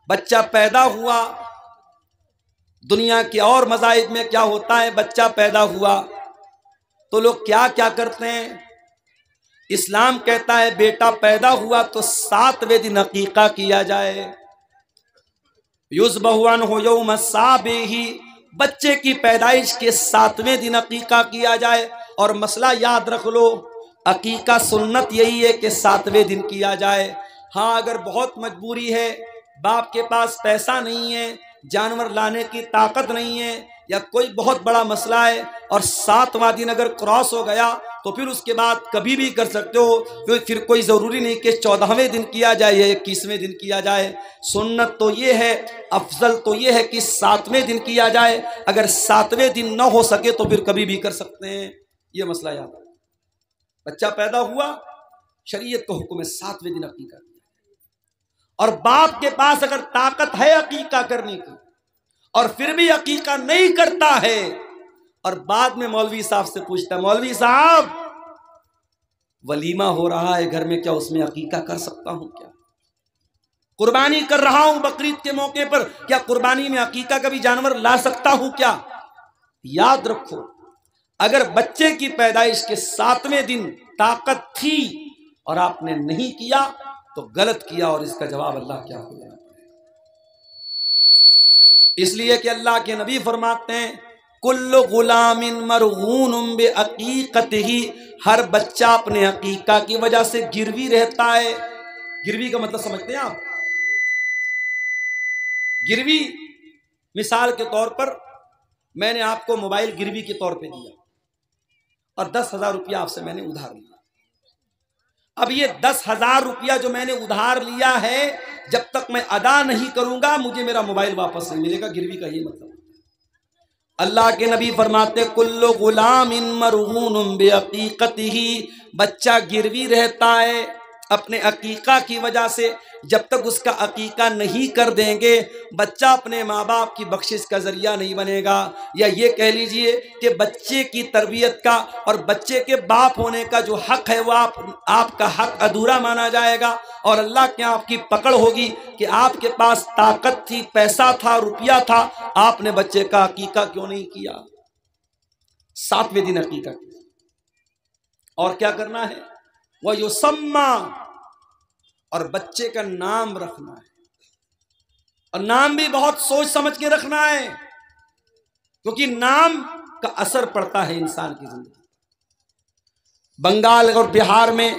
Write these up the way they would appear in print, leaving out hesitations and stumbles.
बच्चा पैदा हुआ, दुनिया के और मज़ाहिब में क्या होता है, बच्चा पैदा हुआ तो लोग क्या क्या करते हैं। इस्लाम कहता है बेटा पैदा हुआ तो 7वें दिन अकीका किया जाए। युज़बहुअन हो यौम साबिही, बच्चे की पैदाइश के 7वें दिन अकीका किया जाए। और मसला याद रख लो, अकीका सुन्नत यही है कि 7वें दिन किया जाए। हाँ, अगर बहुत मजबूरी है, बाप के पास पैसा नहीं है, जानवर लाने की ताकत नहीं है, या कोई बहुत बड़ा मसला है और 7वां दिन अगर क्रॉस हो गया तो फिर उसके बाद कभी भी कर सकते हो। फिर कोई ज़रूरी नहीं कि 14वें दिन किया जाए या 21वें दिन किया जाए। सुन्नत तो ये है, अफजल तो ये है कि 7वें दिन किया जाए। अगर 7वें दिन न हो सके तो फिर कभी भी कर सकते हैं। ये मसला याद है। बच्चा पैदा हुआ, शरीयत का हुक्म है 7वें दिन अकीका। और बाप के पास अगर ताकत है अकीका करने की और फिर भी अकीका नहीं करता है और बाद में मौलवी साहब से पूछता है, मौलवी साहब वलीमा हो रहा है घर में, क्या उसमें अकीका कर सकता हूं? क्या कुर्बानी कर रहा हूं बकरीद के मौके पर, क्या कुर्बानी में अकीका का भी जानवर ला सकता हूं क्या? याद रखो, अगर बच्चे की पैदाइश के 7वें दिन ताकत थी और आपने नहीं किया तो गलत किया और इसका जवाब अल्लाह क्या हो गया। इसलिए कि अल्लाह के नबी फरमाते हैं कुल्लु गुलामिन मरहूनुम बिअकीकतिही, हर बच्चा अपने अकीका की वजह से गिरवी रहता है। गिरवी का मतलब समझते हैं आप? गिरवी मिसाल के तौर पर मैंने आपको मोबाइल गिरवी के तौर पे दिया और 10,000 रुपया आपसे मैंने उधार लिया। अब ये 10,000 रुपया जो मैंने उधार लिया है, जब तक मैं अदा नहीं करूंगा मुझे मेरा मोबाइल वापस नहीं मिलेगा। गिरवी का ये मतलब। अल्लाह के नबी फरमाते कुल्लु गुलामिन मरहूनुम बिअकीकतिही, बच्चा गिरवी रहता है अपने अकीका की वजह से। जब तक उसका अकीका नहीं कर देंगे बच्चा अपने माँ बाप की बख्शिश का जरिया नहीं बनेगा। या ये कह लीजिए कि बच्चे की तरबियत का और बच्चे के बाप होने का जो हक है वो आपका हक अधूरा माना जाएगा और अल्लाह के आपकी पकड़ होगी कि आपके पास ताकत थी, पैसा था, रुपया था, आपने बच्चे का अकीका क्यों नहीं किया। 7वें दिन अकीका किया। और क्या करना है, वह युसम्मा, और बच्चे का नाम रखना है। और नाम भी बहुत सोच समझ के रखना है, क्योंकि नाम का असर पड़ता है इंसान की जिंदगी। बंगाल और बिहार में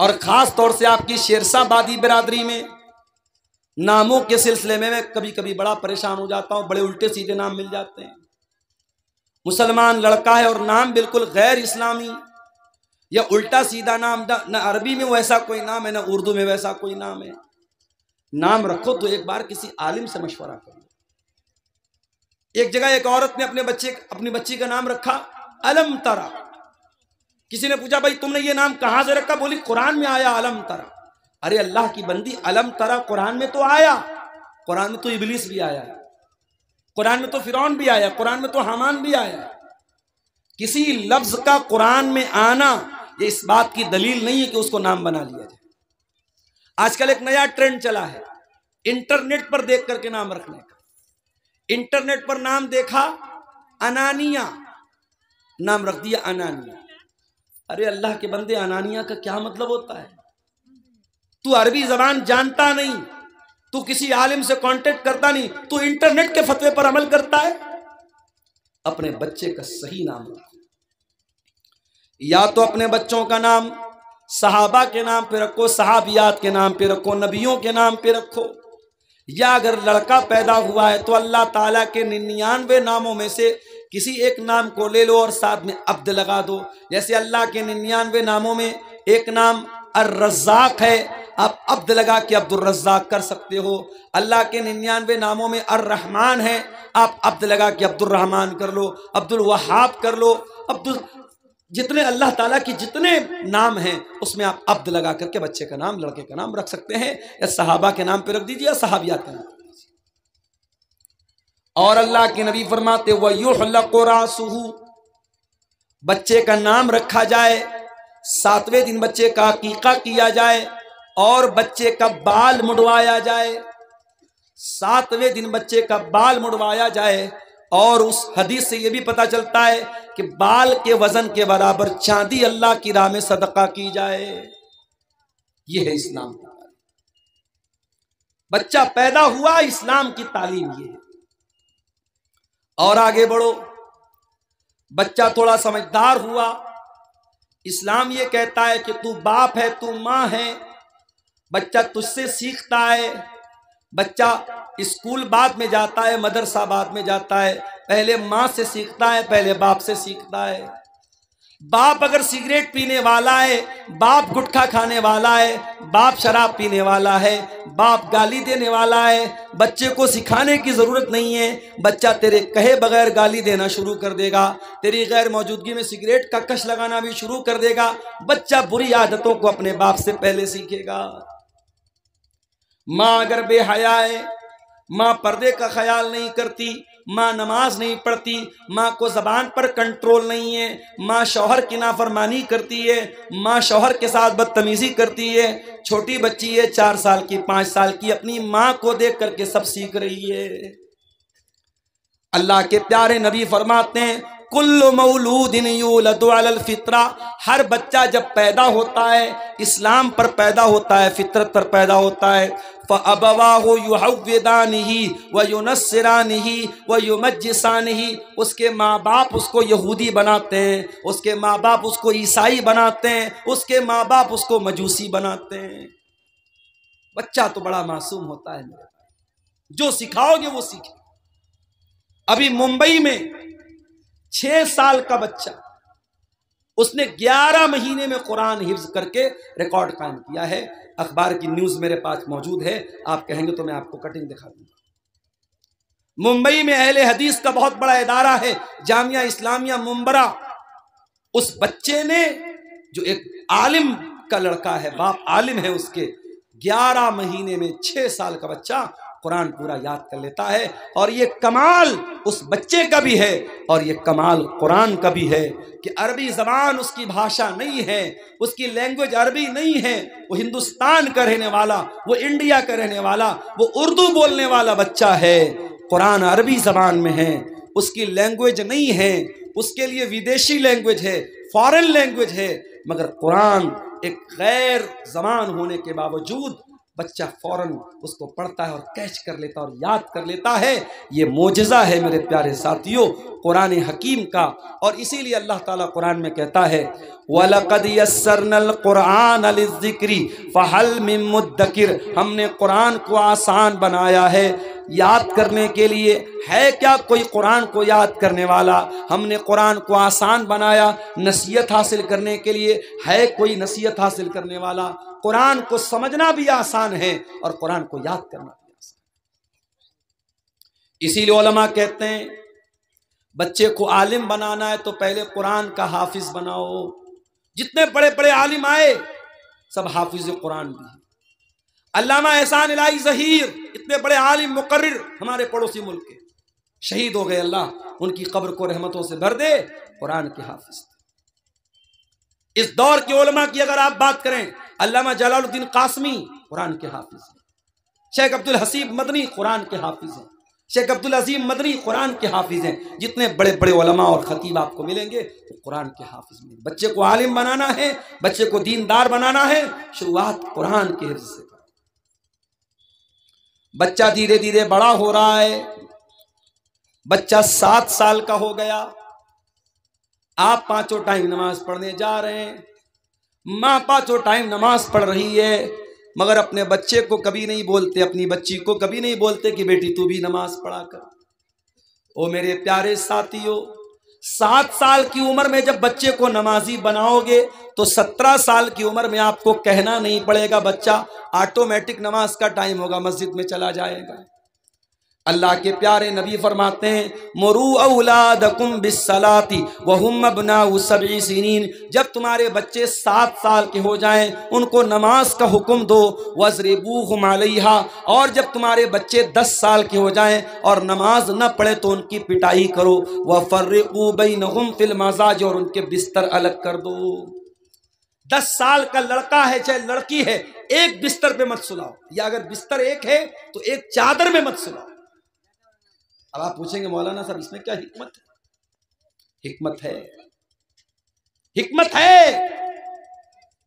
और खास तौर से आपकी शेरशाबादी बिरादरी में नामों के सिलसिले में मैं कभी कभी बड़ा परेशान हो जाता हूं। बड़े उल्टे सीधे नाम मिल जाते हैं। मुसलमान लड़का है और नाम बिल्कुल गैर इस्लामी या उल्टा सीधा नाम, न अरबी में वैसा कोई नाम है, न उर्दू में वैसा कोई नाम है। नाम रखो तो एक बार किसी आलिम से मशवरा करो। एक जगह एक औरत ने अपनी बच्ची का नाम रखा अलम तरा। किसी ने पूछा भाई तुमने ये नाम कहां से रखा? बोली कुरान में आया अलम तरा। अरे अल्लाह की बंदी, अलम तरा कुरान में तो आया, कुरान में तो इबलीस भी आया, कुरान में तो फिरौन भी आया, कुरान में तो हामान भी आया। किसी लफ्ज का कुरान में आना ये इस बात की दलील नहीं है कि उसको नाम बना लिया जाए। आजकल एक नया ट्रेंड चला है इंटरनेट पर देख करके नाम रखने का। इंटरनेट पर नाम देखा अनानिया, नाम रख दिया अनानिया। अरे अल्लाह के बंदे, अनानिया का क्या मतलब होता है? तू अरबी जबान जानता नहीं, तू किसी आलिम से कांटेक्ट करता नहीं, तू इंटरनेट के फतवे पर अमल करता है। अपने बच्चे का सही नाम रखो। या तो अपने बच्चों का नाम सहाबा के नाम पे रखो, सहाबियात के नाम पे रखो, नबियों के नाम पे रखो। या अगर लड़का पैदा हुआ है तो अल्लाह ताला के 99 नामों में से किसी एक नाम को ले लो और साथ में अब्द लगा दो। जैसे अल्लाह के 99 नामों में एक नाम अर्रज़्ज़ाक़ है, आप अब्द लगा के अब्दुल रज़्ज़ाक़ कर सकते हो। अल्लाह के 99 नामों में अर्रहमान है, आप अब्द लगा के अब्दुल रहमान कर लो, अब्दुल वहाब कर लो, जितने अल्लाह ताला की जितने नाम हैं उसमें आप अब्द लगा करके बच्चे का नाम, लड़के का नाम रख सकते हैं। या सहाबा के नाम पे रख दीजिए या सहाबियात का नाम रख दीजिए। और अल्लाह के नबी फरमाते वयुहलक़ु रासुहु, बच्चे का नाम रखा जाए, 7वें दिन बच्चे का अकीका किया जाए और बच्चे का बाल मुड़वाया जाए। 7वें दिन बच्चे का बाल मुड़वाया जाए, और उस हदीस से यह भी पता चलता है कि बाल के वजन के बराबर चांदी अल्लाह की राह में सदका की जाए। यह है इस्लाम की तालीम। बच्चा पैदा हुआ, इस्लाम की तालीम ये है। और आगे बढ़ो, बच्चा थोड़ा समझदार हुआ, इस्लाम ये कहता है कि तू बाप है, तू मां है। बच्चा तुझसे सीखता है। बच्चा स्कूल बाद में जाता है, मदरसा बाद में जाता है, पहले मां से सीखता है, पहले बाप से सीखता है। बाप अगर सिगरेट पीने वाला है, बाप गुटखा खाने वाला है, बाप शराब पीने वाला है, बाप गाली देने वाला है, बच्चे को सिखाने की जरूरत नहीं है। बच्चा तेरे कहे बगैर गाली देना शुरू कर देगा, तेरी गैर मौजूदगी में सिगरेट का कश लगाना भी शुरू कर देगा। बच्चा बुरी आदतों को अपने बाप से पहले सीखेगा। मां अगर बेहया है, मां पर्दे का ख्याल नहीं करती, मां नमाज नहीं पढ़ती, मां को जबान पर कंट्रोल नहीं है, मां शौहर की नाफरमानी करती है, मां शौहर के साथ बदतमीजी करती है, छोटी बच्ची है 4 साल की 5 साल की, अपनी मां को देख करके सब सीख रही है। अल्लाह के प्यारे नबी फरमाते हैं, कुल्लु मौलूदिन यूलदु अलल फित्रा, हर बच्चा जब पैदा होता है इस्लाम पर पैदा होता है, फितरत पर पैदा होता है। फ़अबवाहु युहव्विदानिही व युनस्सिरानिही व युमज्जिसानिही, उसके माँ बाप उसको यहूदी बनाते हैं, उसके माँ बाप उसको ईसाई बनाते हैं, उसके माँ बाप उसको मजूसी बनाते हैं। बच्चा तो बड़ा मासूम होता है मेरे भाई, जो सिखाओगे वो सीखे। अभी मुंबई में 6 साल का बच्चा, उसने 11 महीने में कुरान हिफ्ज करके रिकॉर्ड कायम किया है। अखबार की न्यूज मेरे पास मौजूद है, आप कहेंगे तो मैं आपको कटिंग दिखा दूंगा। मुंबई में अहले हदीस का बहुत बड़ा इदारा है, जामिया इस्लामिया मुंबरा। उस बच्चे ने, जो एक आलिम का लड़का है, बाप आलिम है उसके, 11 महीने में 6 साल का बच्चा कुरान पूरा याद कर लेता है। और ये कमाल उस बच्चे का भी है और ये कमाल कुरान का भी है कि अरबी ज़बान उसकी भाषा नहीं है, उसकी लैंग्वेज अरबी नहीं है। वो हिंदुस्तान का रहने वाला, वो इंडिया का रहने वाला, वो उर्दू बोलने वाला बच्चा है। कुरान अरबी ज़बान में है, उसकी लैंग्वेज नहीं है, उसके लिए विदेशी लैंग्वेज है, फॉरेन लैंग्वेज है। मगर कुरान एक गैर ज़बान होने के बावजूद बच्चा फौरन उसको पढ़ता है और कैच कर लेता है और याद कर लेता है। ये मोजज़ा है मेरे प्यारे साथियों कुरान हकीम का। और इसीलिए अल्लाह ताला कुरान में कहता है, वलक़द यस्सरनल कुरान लिज़्ज़िक्रि फ़हल मिन मुद्दकिर, हमने कुरान को आसान बनाया है याद करने के लिए, है क्या कोई कुरान को याद करने वाला। हमने कुरान को आसान बनाया नसीहत हासिल करने के लिए, है कोई नसीहत हासिल करने वाला। कुरान को समझना भी आसान है और कुरान को याद करना भी आसान है। इसीलिए उलमा कहते हैं बच्चे को आलिम बनाना है तो पहले कुरान का हाफिज बनाओ। जितने बड़े बड़े आलिम आए सब हाफिज कुरान भी हैं। अल्लामा एहसान इलाही ज़हीर, इतने बड़े आलिम मुकर्रिर, हमारे पड़ोसी मुल्क के, शहीद हो गए, अल्लाह उनकी कब्र को रहमतों से भर दे, कुरान के हाफिज। इस दौर के उलमा की अगर आप बात करें, अल्लामा जलालुद्दीन कासमी कुरान के हाफिज हैं, शेख अब्दुल हसीब मदनी कुरान के हाफिज हैं, शेख अब्दुल अजीम मदनी कुरान के हाफिज हैं। जितने बड़े बड़े उलमा और खतीब आपको मिलेंगे वो कुरान के हाफिज मिलेंगे। बच्चे को आलिम बनाना है, बच्चे को दीनदार बनाना है, शुरुआत कुरान के हिफ्ज़ से। बच्चा धीरे धीरे बड़ा हो रहा है, बच्चा 7 साल का हो गया, आप 5 टाइम नमाज पढ़ने जा रहे हैं, माँ 5 टाइम नमाज पढ़ रही है, मगर अपने बच्चे को कभी नहीं बोलते, अपनी बच्ची को कभी नहीं बोलते कि बेटी तू भी नमाज पढ़ा कर। ओ मेरे प्यारे साथियों, 7 साल की उम्र में जब बच्चे को नमाजी बनाओगे तो 17 साल की उम्र में आपको कहना नहीं पड़ेगा, बच्चा ऑटोमेटिक नमाज का टाइम होगा, मस्जिद में चला जाएगा। अल्लाह के प्यारे नबी फरमाते हैं, मुरू औलादकुम बिस्सलाती वहुम अबनाउ सबई सिनीन, जब तुम्हारे बच्चे 7 साल के हो जाएं उनको नमाज का हुक्म दो, वज़रिबूहुम अलैहा, और जब तुम्हारे बच्चे 10 साल के हो जाएं और नमाज न पढ़े तो उनकी पिटाई करो, वफ़र्रिक़ू बैनहुम फिल मज़ाज, और उनके बिस्तर अलग कर दो। 10 साल का लड़का है चाहे लड़की है, एक बिस्तर पे मत सुलाओ, या अगर बिस्तर एक है तो एक चादर में मत सुलाओ। अब आप पूछेंगे मौलाना साहब इसमें क्या हिकमत है? हिकमत है, हिकमत है।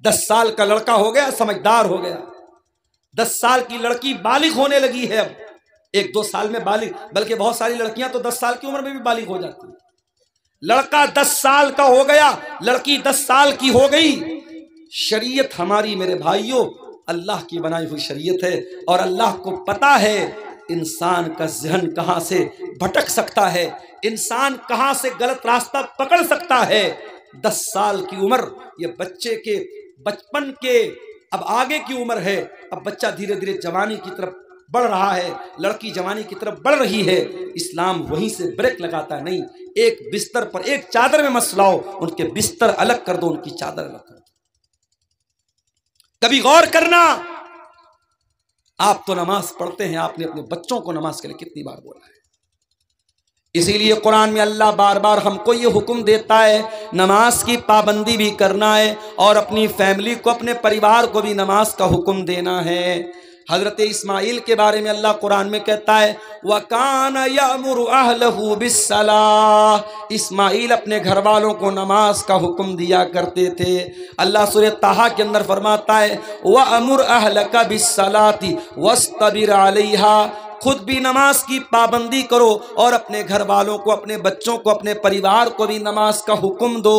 10 साल का लड़का हो गया, समझदार हो गया, 10 साल की लड़की बालिग होने लगी है, अब 1-2 साल में बालिग, बल्कि बहुत सारी लड़कियां तो 10 साल की उम्र में भी बालिग हो जाती है। लड़का 10 साल का हो गया, लड़की 10 साल की हो गई। शरीयत हमारी मेरे भाइयों अल्लाह की बनाई हुई शरीयत है, और अल्लाह को पता है इंसान का ज़हन कहां से भटक सकता है, इंसान कहां से गलत रास्ता पकड़ सकता है। 10 साल की उम्र ये बच्चे के बचपन के अब आगे की उम्र है। अब बच्चा धीरे धीरे जवानी की तरफ बढ़ रहा है, लड़की जवानी की तरफ बढ़ रही है। इस्लाम वहीं से ब्रेक लगाता है, नहीं, एक बिस्तर पर एक चादर में मत सुलाओ, उनके बिस्तर अलग कर दो, उनकी चादर अलग कर दो। कभी गौर करना, आप तो नमाज पढ़ते हैं, आपने अपने बच्चों को नमाज के लिए कितनी बार बोला है? इसीलिए कुरान में अल्लाह बार बार हमको ये हुक्म देता है नमाज की पाबंदी भी करना है, और अपनी फैमिली को, अपने परिवार को भी नमाज का हुक्म देना है। हजरत इस्माइल के बारे में अल्लाह कुरान में कहता है वकान यामुरु अहलहु बिस्सलाह, इस्माइल अपने घर वालों को नमाज का हुक्म दिया करते थे। अल्लाह सूरह ताहा के अंदर फरमाता है व अमुर अहलका बिस्सलाति वस्तबिर अलैहा, खुद भी नमाज की पाबंदी करो और अपने घर वालों को, अपने बच्चों को, अपने परिवार को भी नमाज का हुक्म दो।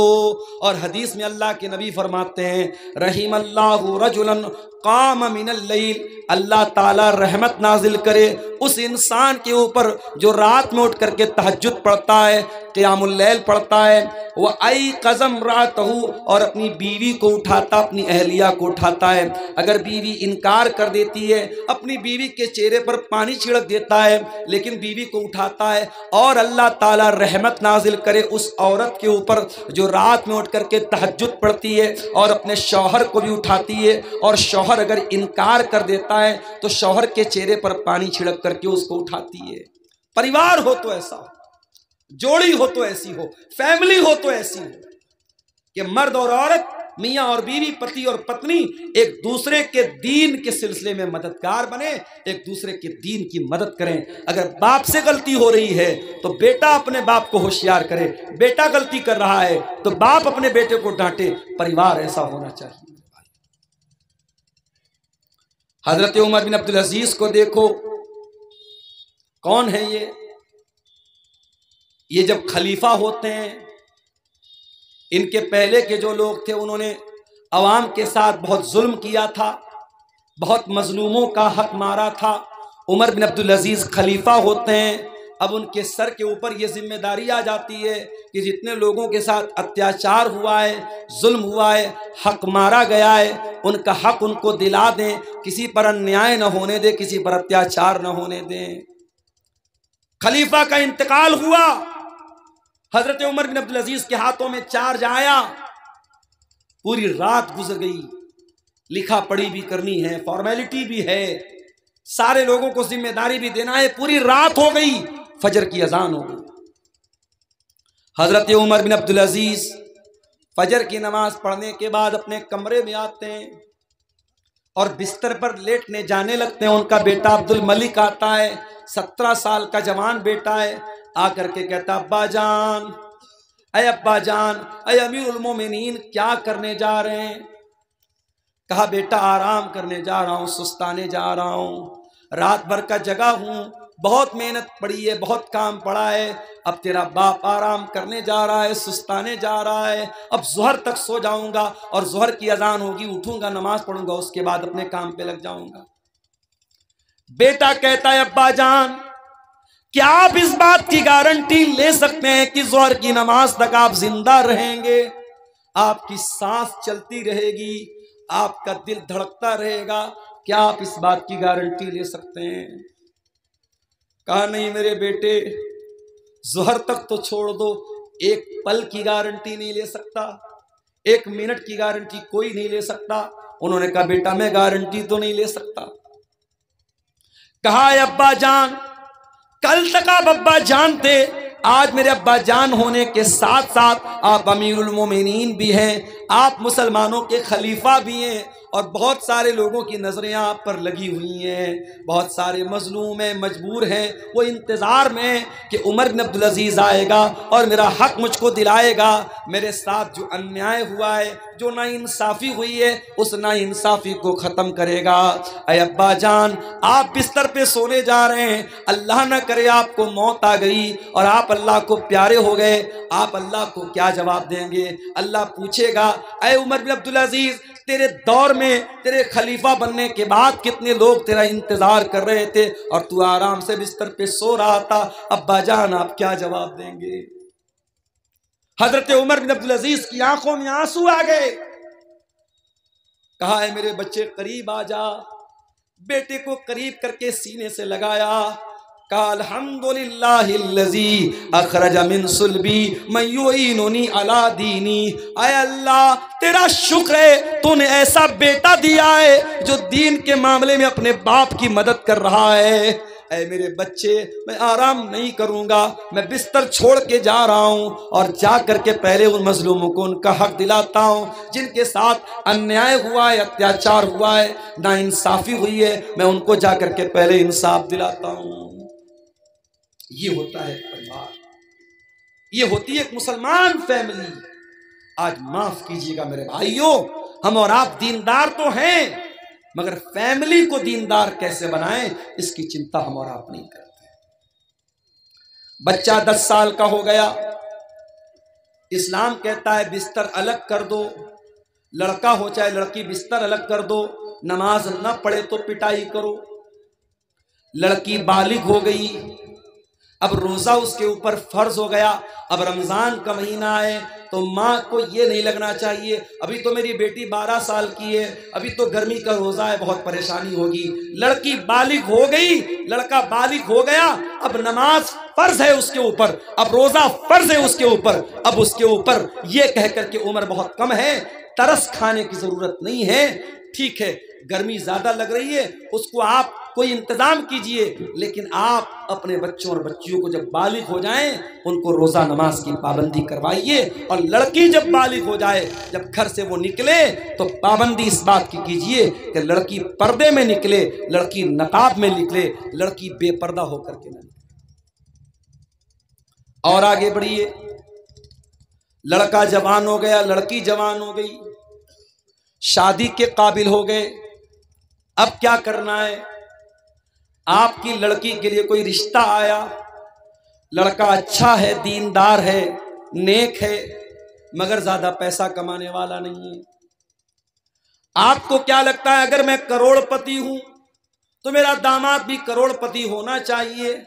और हदीस में अल्लाह के नबी फरमाते हैं रहीमल्लाहु रजुलन काम मिनल लैल, अल्लाह ताला रहमत नाजिल करे उस इंसान के ऊपर जो रात में उठ करके तहज्जुद पढ़ता है, क़ियामुल लैल पढ़ता है, वह आई कज़म रातहू, और अपनी बीवी को उठाता, अपनी अहलिया को उठाता है। अगर बीवी इनकार कर देती है, अपनी बीवी के चेहरे पर पानी छिड़क देता है, लेकिन बीवी को उठाता है, और अल्लाह ताला रहमत नाजिल करे उस औरत के ऊपर जो रात में उठ करके तहज्जुद पढ़ती है और अपने शौहर को भी उठाती है, और शौहर अगर इनकार कर देता है तो शौहर के चेहरे पर पानी छिड़क करके उसको उठाती है। परिवार हो तो ऐसा हो, जोड़ी हो तो ऐसी हो, फैमिली हो तो ऐसी हो कि मर्द और औरत, मियाँ और बीवी, पति और पत्नी एक दूसरे के दीन के सिलसिले में मददगार बने, एक दूसरे के दीन की मदद करें। अगर बाप से गलती हो रही है तो बेटा अपने बाप को होशियार करे, बेटा गलती कर रहा है तो बाप अपने बेटे को डांटे। परिवार ऐसा होना चाहिए। हजरत उमर बिन अब्दुल अजीज को देखो, कौन है ये जब खलीफा होते हैं, इनके पहले के जो लोग थे उन्होंने अवाम के साथ बहुत जुल्म किया था, बहुत मजलूमों का हक मारा था। उमर बिन अब्दुल अजीज खलीफा होते हैं, अब उनके सर के ऊपर ये जिम्मेदारी आ जाती है कि जितने लोगों के साथ अत्याचार हुआ है, जुल्म हुआ है, हक मारा गया है, उनका हक उनको दिला दें, किसी पर अन्याय न होने दें, किसी पर अत्याचार न होने दें। खलीफा का इंतकाल हुआ, हजरत उमर बिन अब्दुल अजीज के हाथों में चार्ज आया, पूरी रात गुजर गई, लिखा पढ़ी भी करनी है, फॉर्मेलिटी भी है, सारे लोगों को जिम्मेदारी भी देना है, पूरी रात हो गई, फजर की अजान हो गई। हजरत उमर बिन अब्दुल अजीज फजर की नमाज पढ़ने के बाद अपने कमरे में आते हैं और बिस्तर पर लेटने जाने लगते हैं। उनका बेटा अब्दुल मलिक आता है, 17 साल का जवान बेटा है, आकर के कहता अब्बा जान, अय अब्बा जान, अय अमीरुल मोमिनीन, क्या करने जा रहे हैं? कहा बेटा आराम करने जा रहा हूँ, सुस्ताने जा रहा हूँ, रात भर का जगा हूँ, बहुत मेहनत पड़ी है, बहुत काम पड़ा है, अब तेरा बाप आराम करने जा रहा है, सुस्ताने जा रहा है, अब ज़ोहर तक सो जाऊंगा और ज़ोहर की अजान होगी, उठूंगा, नमाज पढ़ूंगा, उसके बाद अपने काम पे लग जाऊंगा। बेटा कहता है अब्बा जान, क्या आप इस बात की गारंटी ले सकते हैं कि ज़ोहर की नमाज तक आप जिंदा रहेंगे, आपकी सांस चलती रहेगी, आपका दिल धड़कता रहेगा, क्या आप इस बात की गारंटी ले सकते हैं? कहा नहीं मेरे बेटे, ज़ोहर तक तो छोड़ दो, एक पल की गारंटी नहीं ले सकता, 1 मिनट की गारंटी कोई नहीं ले सकता। उन्होंने कहा बेटा मैं गारंटी तो नहीं ले सकता। कहा अब्बा जान, कल तक आप अब्बा जान थे, आज मेरे अब्बा जान होने के साथ साथ आप अमीरुल मोमिनीन भी हैं, आप मुसलमानों के खलीफा भी हैं और बहुत सारे लोगों की नज़रें आप पर लगी हुई हैं, बहुत सारे मजलूम हैं, मजबूर हैं, वो इंतज़ार में कि उमर बिन अब्दुल अजीज़ आएगा और मेरा हक मुझको दिलाएगा, मेरे साथ जो अन्याय हुआ है, जो नाइंसाफ़ी हुई है, उस नाइंसाफ़ी को ख़त्म करेगा। अय अब्बा जान, आप बिस्तर पे सोने जा रहे हैं, अल्लाह न करे आपको मौत आ गई और आप अल्लाह को प्यारे हो गए, आप अल्लाह को क्या जवाब देंगे? अल्लाह पूछेगा, अय उमर बिन अब्दुल अजीज़, तेरे दौर में तेरे खलीफा बनने के बाद कितने लोग तेरा इंतजार कर रहे थे और तू आराम से बिस्तर पे सो रहा था, अब्बा जान आप क्या जवाब देंगे? हजरत उमर बिन अब्दुल अजीज की आंखों में आंसू आ गए। कहा, है मेरे बच्चे करीब आ जा। बेटे को करीब करके सीने से लगाया। कहा, अल्हम्दुलिल्लाहिल्लज़ी अखरजा मिन सुल्बी मन युईनुनी अला दीनी। आय अल्लाह, तेरा शुक्र है, तूने ऐसा बेटा दिया है जो दीन के मामले में अपने बाप की मदद कर रहा है। ऐ मेरे बच्चे, मैं आराम नहीं करूंगा, मैं बिस्तर छोड़ के जा रहा हूं और जा करके पहले उन मजलूमों को उनका हक दिलाता हूं, जिनके साथ अन्याय हुआ है, अत्याचार हुआ है, नाइंसाफी हुई है, मैं उनको जा करके पहले इंसाफ दिलाता हूं। ये होता है परिवार, ये होती है एक मुसलमान फैमिली। आज माफ कीजिएगा मेरे भाइयों, हम और आप दीनदार तो हैं, मगर फैमिली को दीनदार कैसे बनाएं, इसकी चिंता हम और आप नहीं करते। बच्चा 10 साल का हो गया, इस्लाम कहता है बिस्तर अलग कर दो, लड़का हो चाहे लड़की, बिस्तर अलग कर दो, नमाज न पढ़े तो पिटाई करो। लड़की बालिग हो गई, अब रोजा उसके ऊपर फर्ज हो गया। अब रमजान का महीना है तो माँ को ये नहीं लगना चाहिए अभी तो मेरी बेटी 12 साल की है, अभी तो गर्मी का रोजा है, बहुत परेशानी होगी। लड़की बालिग हो गई, लड़का बालिग हो गया, अब नमाज फर्ज है उसके ऊपर, अब रोजा फर्ज है उसके ऊपर। अब उसके ऊपर ये कह करके उम्र बहुत कम है, तरस खाने की जरूरत नहीं है। ठीक है, गर्मी ज्यादा लग रही है, उसको आप कोई इंतजाम कीजिए, लेकिन आप अपने बच्चों और बच्चियों को जब बालिग हो जाएं, उनको रोजा नमाज की पाबंदी करवाइए। और लड़की जब बालिग हो जाए, जब घर से वो निकले, तो पाबंदी इस बात की कीजिए कि लड़की पर्दे में निकले, लड़की नकाब में निकले, लड़की बेपर्दा होकर के न निकले। और आगे बढ़िए, लड़का जवान हो गया, लड़की जवान हो गई, शादी के काबिल हो गए। अब क्या करना है? आपकी लड़की के लिए कोई रिश्ता आया, लड़का अच्छा है, दीनदार है, नेक है, मगर ज्यादा पैसा कमाने वाला नहीं है। आपको क्या लगता है, अगर मैं करोड़पति हूं तो मेरा दामाद भी करोड़पति होना चाहिए?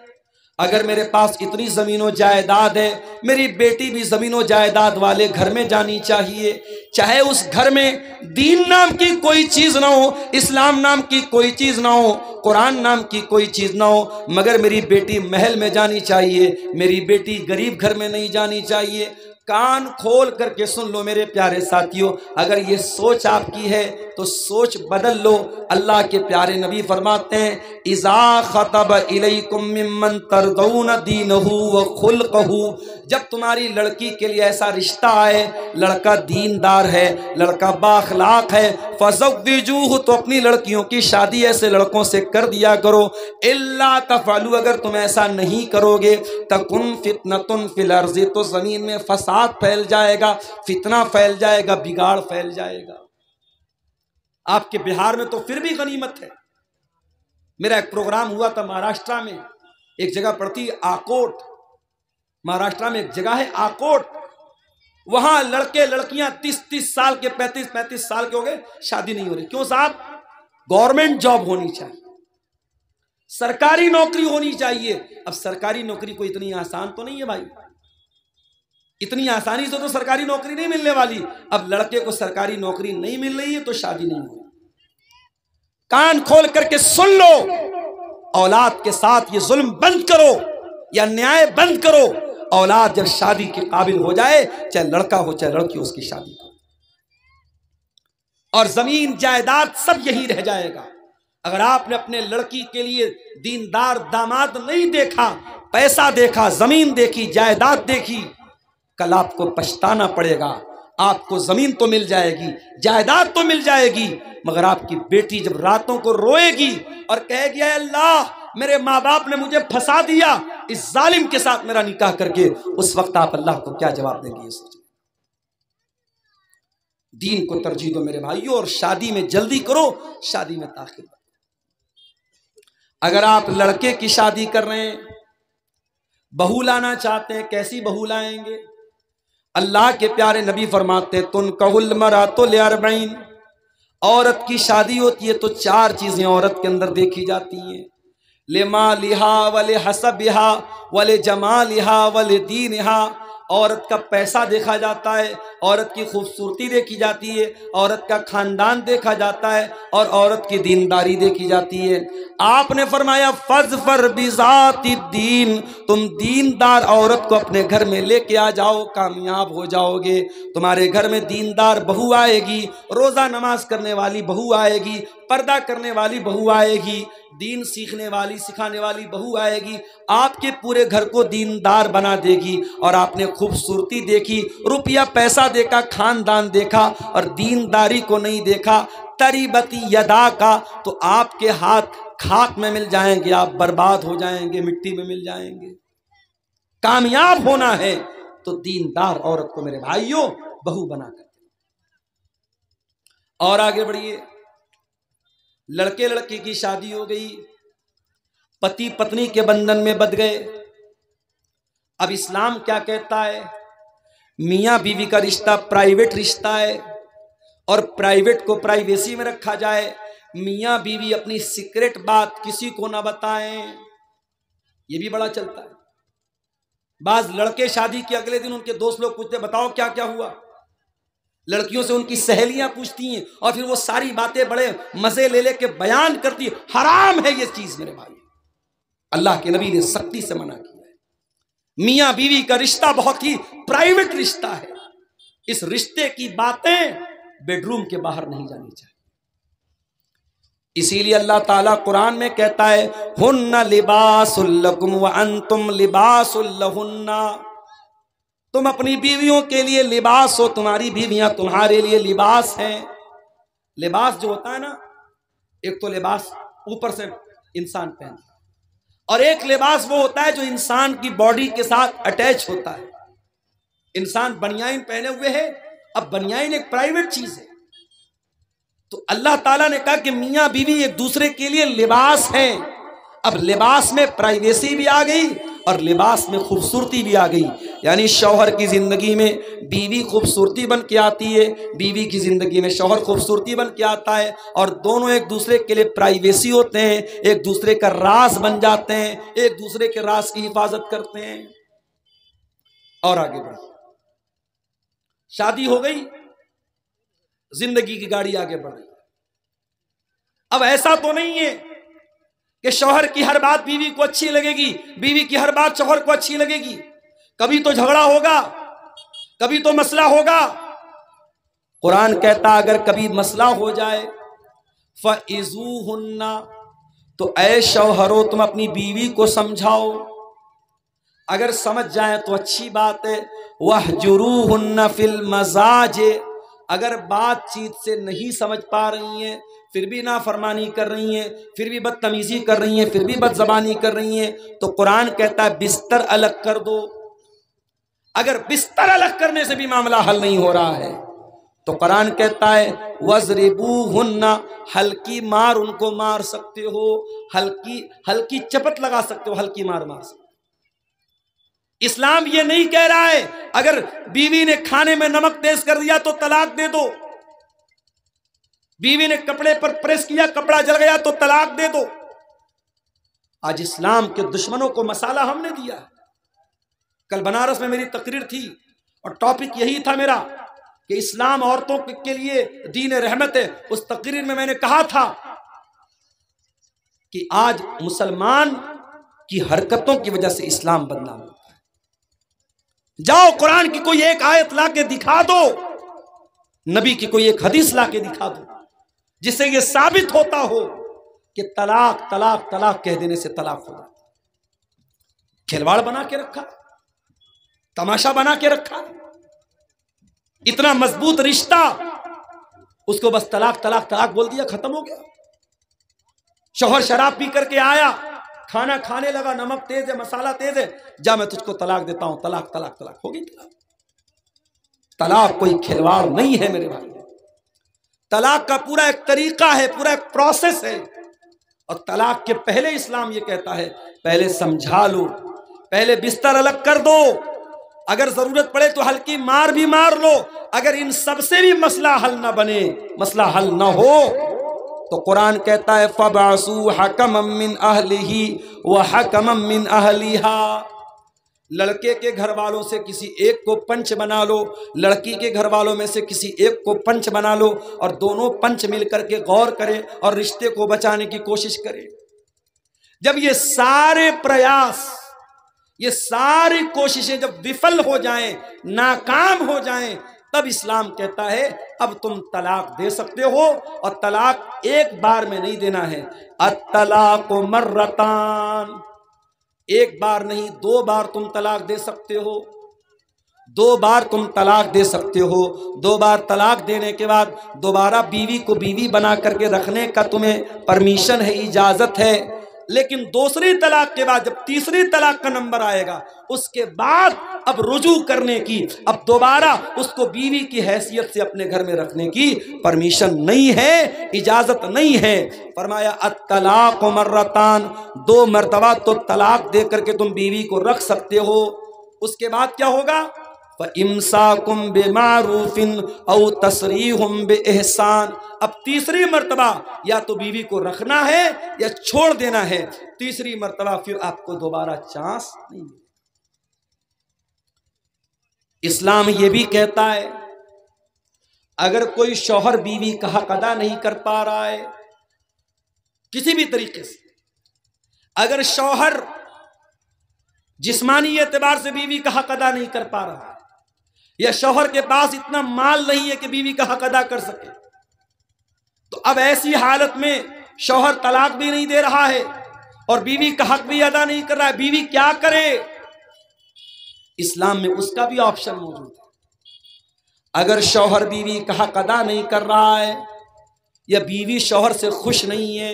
अगर मेरे पास इतनी जमीनों जायदाद है, मेरी बेटी भी जमीनों जायदाद वाले घर में जानी चाहिए, चाहे उस घर में दीन नाम की कोई चीज ना हो, इस्लाम नाम की कोई चीज ना हो, कुरान नाम की कोई चीज ना हो, मगर मेरी बेटी महल में जानी चाहिए, मेरी बेटी गरीब घर में नहीं जानी चाहिए। कान खोल करके सुन लो मेरे प्यारे साथियों, अगर ये सोच आपकी है तो सोच बदल लो। अल्लाह के प्यारे नबी फरमाते हैं, इज़ा खतब इलैकुम मिम्मन तरदौन दीनहु व खुल्क़हु, जब तुम्हारी लड़की के लिए ऐसा रिश्ता आए, लड़का दीनदार है, लड़का बाखलाक है, फज़व्विजूहु, तो अपनी लड़कियों की शादी ऐसे लड़कों से कर दिया करो। इल्ला तफ़अलू, अगर तुम ऐसा नहीं करोगे, तकुन फितनतुन फिल अर्ज़ि, तो जमीन में फसाद फैल जाएगा, फितना फैल जाएगा, बिगाड़ फैल जाएगा। आपके बिहार में तो फिर भी गनीमत है। मेरा एक प्रोग्राम हुआ था महाराष्ट्र में, एक जगह पड़ती है आकोट, महाराष्ट्र में एक जगह है आकोट, वहां लड़के लड़कियां 30-30 साल के, 35-35 साल के हो गए, शादी नहीं हो रही। क्यों साहब? गवर्नमेंट जॉब होनी चाहिए, सरकारी नौकरी होनी चाहिए। अब सरकारी नौकरी कोई इतनी आसान तो नहीं है भाई, इतनी आसानी से तो सरकारी नौकरी नहीं मिलने वाली। अब लड़के को सरकारी नौकरी नहीं मिल रही है तो शादी नहीं हुई। कान खोल करके सुन लो, औलाद के साथ ये जुल्म बंद करो, या न्याय बंद करो। औलाद जब शादी के काबिल हो जाए, चाहे लड़का हो चाहे लड़की, उसकी शादी करो, और जमीन जायदाद सब यही रह जाएगा। अगर आपने अपने लड़की के लिए दीनदार दामाद नहीं देखा, पैसा देखा, जमीन देखी, जायदाद देखी, कल आपको पछताना पड़ेगा। आपको जमीन तो मिल जाएगी, जायदाद तो मिल जाएगी, मगर आपकी बेटी जब रातों को रोएगी और कहेगी अल्लाह मेरे माँ बाप ने मुझे फंसा दिया इस जालिम के साथ मेरा निकाह करके, उस वक्त आप अल्लाह को क्या जवाब देंगे? ये सोचिए। दीन को तरजीह दो मेरे भाइयों, और शादी में जल्दी करो, शादी में ताखिर। अगर आप लड़के की शादी कर रहे हैं, बहू लाना चाहते हैं, कैसी बहू लाएंगे? अल्लाह के प्यारे नबी फरमाते तुनकहुल मरातु लिअरबईन, औरत की शादी होती है तो 4 चीजें औरत के अंदर देखी जाती हैं। लिमालिहा वले हसबिहा वले जमालिहा वले दीनिहा, औरत का पैसा देखा जाता है, औरत की खूबसूरती देखी जाती है, औरत का खानदान देखा जाता है, और औरत की दीनदारी देखी जाती है। आपने फरमाया फज़फर बिज़ाति दीन, तुम दीनदार औरत को अपने घर में लेके आ जाओ, कामयाब हो जाओगे। तुम्हारे घर में दीनदार बहू आएगी, रोज़ा नमाज करने वाली बहू आएगी, पर्दा करने वाली बहू आएगी, दीन सीखने वाली सिखाने वाली बहू आएगी, आपके पूरे घर को दीनदार बना देगी। और आपने खूबसूरती देखी, रुपया पैसा देखा, खानदान देखा, और दीनदारी को नहीं देखा, तरीबती यदा का, तो आपके हाथ खाक में मिल जाएंगे, आप बर्बाद हो जाएंगे, मिट्टी में मिल जाएंगे। कामयाब होना है तो दीनदार औरत को मेरे भाइयों बहू बना कर। और आगे बढ़िए, लड़के लड़की की शादी हो गई, पति पत्नी के बंधन में बंध गए। अब इस्लाम क्या कहता है? मियां बीवी का रिश्ता प्राइवेट रिश्ता है, और प्राइवेट को प्राइवेसी में रखा जाए। मियां बीवी अपनी सीक्रेट बात किसी को ना बताएं, ये भी बड़ा चलता है। बाज लड़के शादी के अगले दिन उनके दोस्त लोग पूछते बताओ क्या क्या हुआ, लड़कियों से उनकी सहेलियां पूछती हैं, और फिर वो सारी बातें बड़े मजे ले लेके बयान करती है। हराम है ये चीज मेरे भाई, अल्लाह के नबी ने सख्ती से मना किया है। मियां बीवी का रिश्ता बहुत ही प्राइवेट रिश्ता है, इस रिश्ते की बातें बेडरूम के बाहर नहीं जानी चाहिए। इसीलिए अल्लाह ताला कुरान में कहता है हुन्ना लिबासुल लकुम व अंतुम लिबासुल लहुन्ना, तुम अपनी बीवियों के लिए लिबास हो, तुम्हारी बीवियां तुम्हारे लिए लिबास हैं। लिबास जो होता है ना, एक तो लिबास ऊपर से इंसान पहनता है, और एक लिबास वो होता है जो इंसान की बॉडी के साथ अटैच होता है। इंसान बनियाइन पहने हुए है, अब बनियाइन एक प्राइवेट चीज है, तो अल्लाह ताला ने कहा कि मियां बीवी एक दूसरे के लिए लिबास हैं। अब लिबास में प्राइवेसी भी आ गई और लिबास में खूबसूरती भी आ गई, यानी शौहर की जिंदगी में बीवी खूबसूरती बन के आती है, बीवी की जिंदगी में शौहर खूबसूरती बन के आता है, और दोनों एक दूसरे के लिए प्राइवेसी होते हैं, एक दूसरे का राज बन जाते हैं, एक दूसरे के राज की हिफाजत करते हैं। और आगे बढ़िए, शादी हो गई, जिंदगी की गाड़ी आगे बढ़ रही। अब ऐसा तो नहीं है कि शौहर की हर बात बीवी को अच्छी लगेगी, बीवी की हर बात शौहर को अच्छी लगेगी। कभी तो झगड़ा होगा, कभी तो मसला होगा। कुरान कहता अगर कभी मसला हो जाए फ़इज़ूहुन्ना, तो ऐ शौहरो तुम अपनी बीवी को समझाओ, अगर समझ जाए तो अच्छी बात है। वहजुरूहुन्ना फिल मज़ाज, अगर बातचीत से नहीं समझ पा रही हैं, फिर भी नाफरमानी कर रही हैं, फिर भी बदतमीजी कर रही हैं, फिर भी बदज़बानी कर रही हैं, तो कुरान कहता है बिस्तर अलग कर दो। अगर बिस्तर अलग करने से भी मामला हल नहीं हो रहा है तो कुरान कहता है वज़रिबूहुन्ना, हल्की मार उनको मार सकते हो, हल्की चपत लगा सकते हो, हल्की मार मार सकते हो। इस्लाम ये नहीं कह रहा है अगर बीवी ने खाने में नमक तेज कर दिया तो तलाक दे दो, बीवी ने कपड़े पर प्रेस किया, कपड़ा जल गया तो तलाक दे दो। आज इस्लाम के दुश्मनों को मसाला हमने दिया। कल बनारस में मेरी तकरीर थी और टॉपिक यही था मेरा कि इस्लाम औरतों के लिए दीन रहमत है। उस तकरीर में मैंने कहा था कि आज मुसलमान की हरकतों की वजह से इस्लाम बदनाम होता है। जाओ कुरान की कोई एक आयत ला के दिखा दो, नबी की कोई एक हदीस ला के दिखा दो जिससे यह साबित होता हो कि तलाक तलाक तलाक कह देने से तलाक हो जाता। खिलवाड़ बना के रखा, तमाशा बना के रखा। इतना मजबूत रिश्ता, उसको बस तलाक तलाक तलाक बोल दिया, खत्म हो गया। शौहर शराब पी करके आया, खाना खाने लगा, नमक तेज है, मसाला तेज है, जा मैं तुझको तलाक देता हूं, तलाक तलाक तलाक हो गई तलाक। तलाक कोई खिलवाड़ नहीं है मेरे भाई। तलाक का पूरा एक तरीका है, पूरा एक प्रोसेस है। और तलाक के पहले इस्लाम ये कहता है पहले समझा लो, पहले बिस्तर अलग कर दो, अगर जरूरत पड़े तो हल्की मार भी मार लो। अगर इन सबसे भी मसला हल ना बने, मसला हल ना हो, तो कुरान कहता है फबासू हकमम मिन अहलिही व हकमम मिन अहलिहा। लड़के के घर वालों से किसी एक को पंच बना लो, लड़की के घर वालों में से किसी एक को पंच बना लो, और दोनों पंच मिलकर के गौर करें और रिश्ते को बचाने की कोशिश करें। जब ये सारे प्रयास, ये सारी कोशिशें जब विफल हो जाएं, नाकाम हो जाएं, तब इस्लाम कहता है अब तुम तलाक दे सकते हो। और तलाक एक बार में नहीं देना है, अत्तलाक मर्रतान, एक बार नहीं 2 बार तुम तलाक दे सकते हो, 2 बार तुम तलाक दे सकते हो। 2 बार तलाक देने के बाद दोबारा बीवी को बीवी बना करके रखने का तुम्हें परमिशन है, इजाजत है। लेकिन दूसरी तलाक के बाद जब तीसरी तलाक का नंबर आएगा, उसके बाद अब रुजू करने की, अब दोबारा उसको बीवी की हैसियत से अपने घर में रखने की परमिशन नहीं है, इजाजत नहीं है। फरमाया अत्तलाक मर्रतान, 2 मर्तबा तो तलाक दे करके तुम बीवी को रख सकते हो। उसके बाद क्या होगा, इमसाकुम बिमारूफिन औ तसरीहुम बिइहसान। अब तीसरी मर्तबा या तो बीवी को रखना है या छोड़ देना है, तीसरी मर्तबा फिर आपको दोबारा चांस नहीं मिलेगा। इस्लाम ये भी कहता है अगर कोई शौहर बीवी का हक अदा नहीं कर पा रहा है किसी भी तरीके से, अगर शौहर जिस्मानी एतबार से बीवी का हक अदा नहीं कर पा रहा है, या शौहर के पास इतना माल नहीं है कि बीवी का हक अदा कर सके, तो अब ऐसी हालत में शौहर तलाक भी नहीं दे रहा है और बीवी का हक भी अदा नहीं कर रहा है, बीवी क्या करे? इस्लाम में उसका भी ऑप्शन मौजूद है। अगर शौहर बीवी का हक अदा नहीं कर रहा है, या बीवी शौहर से खुश नहीं है,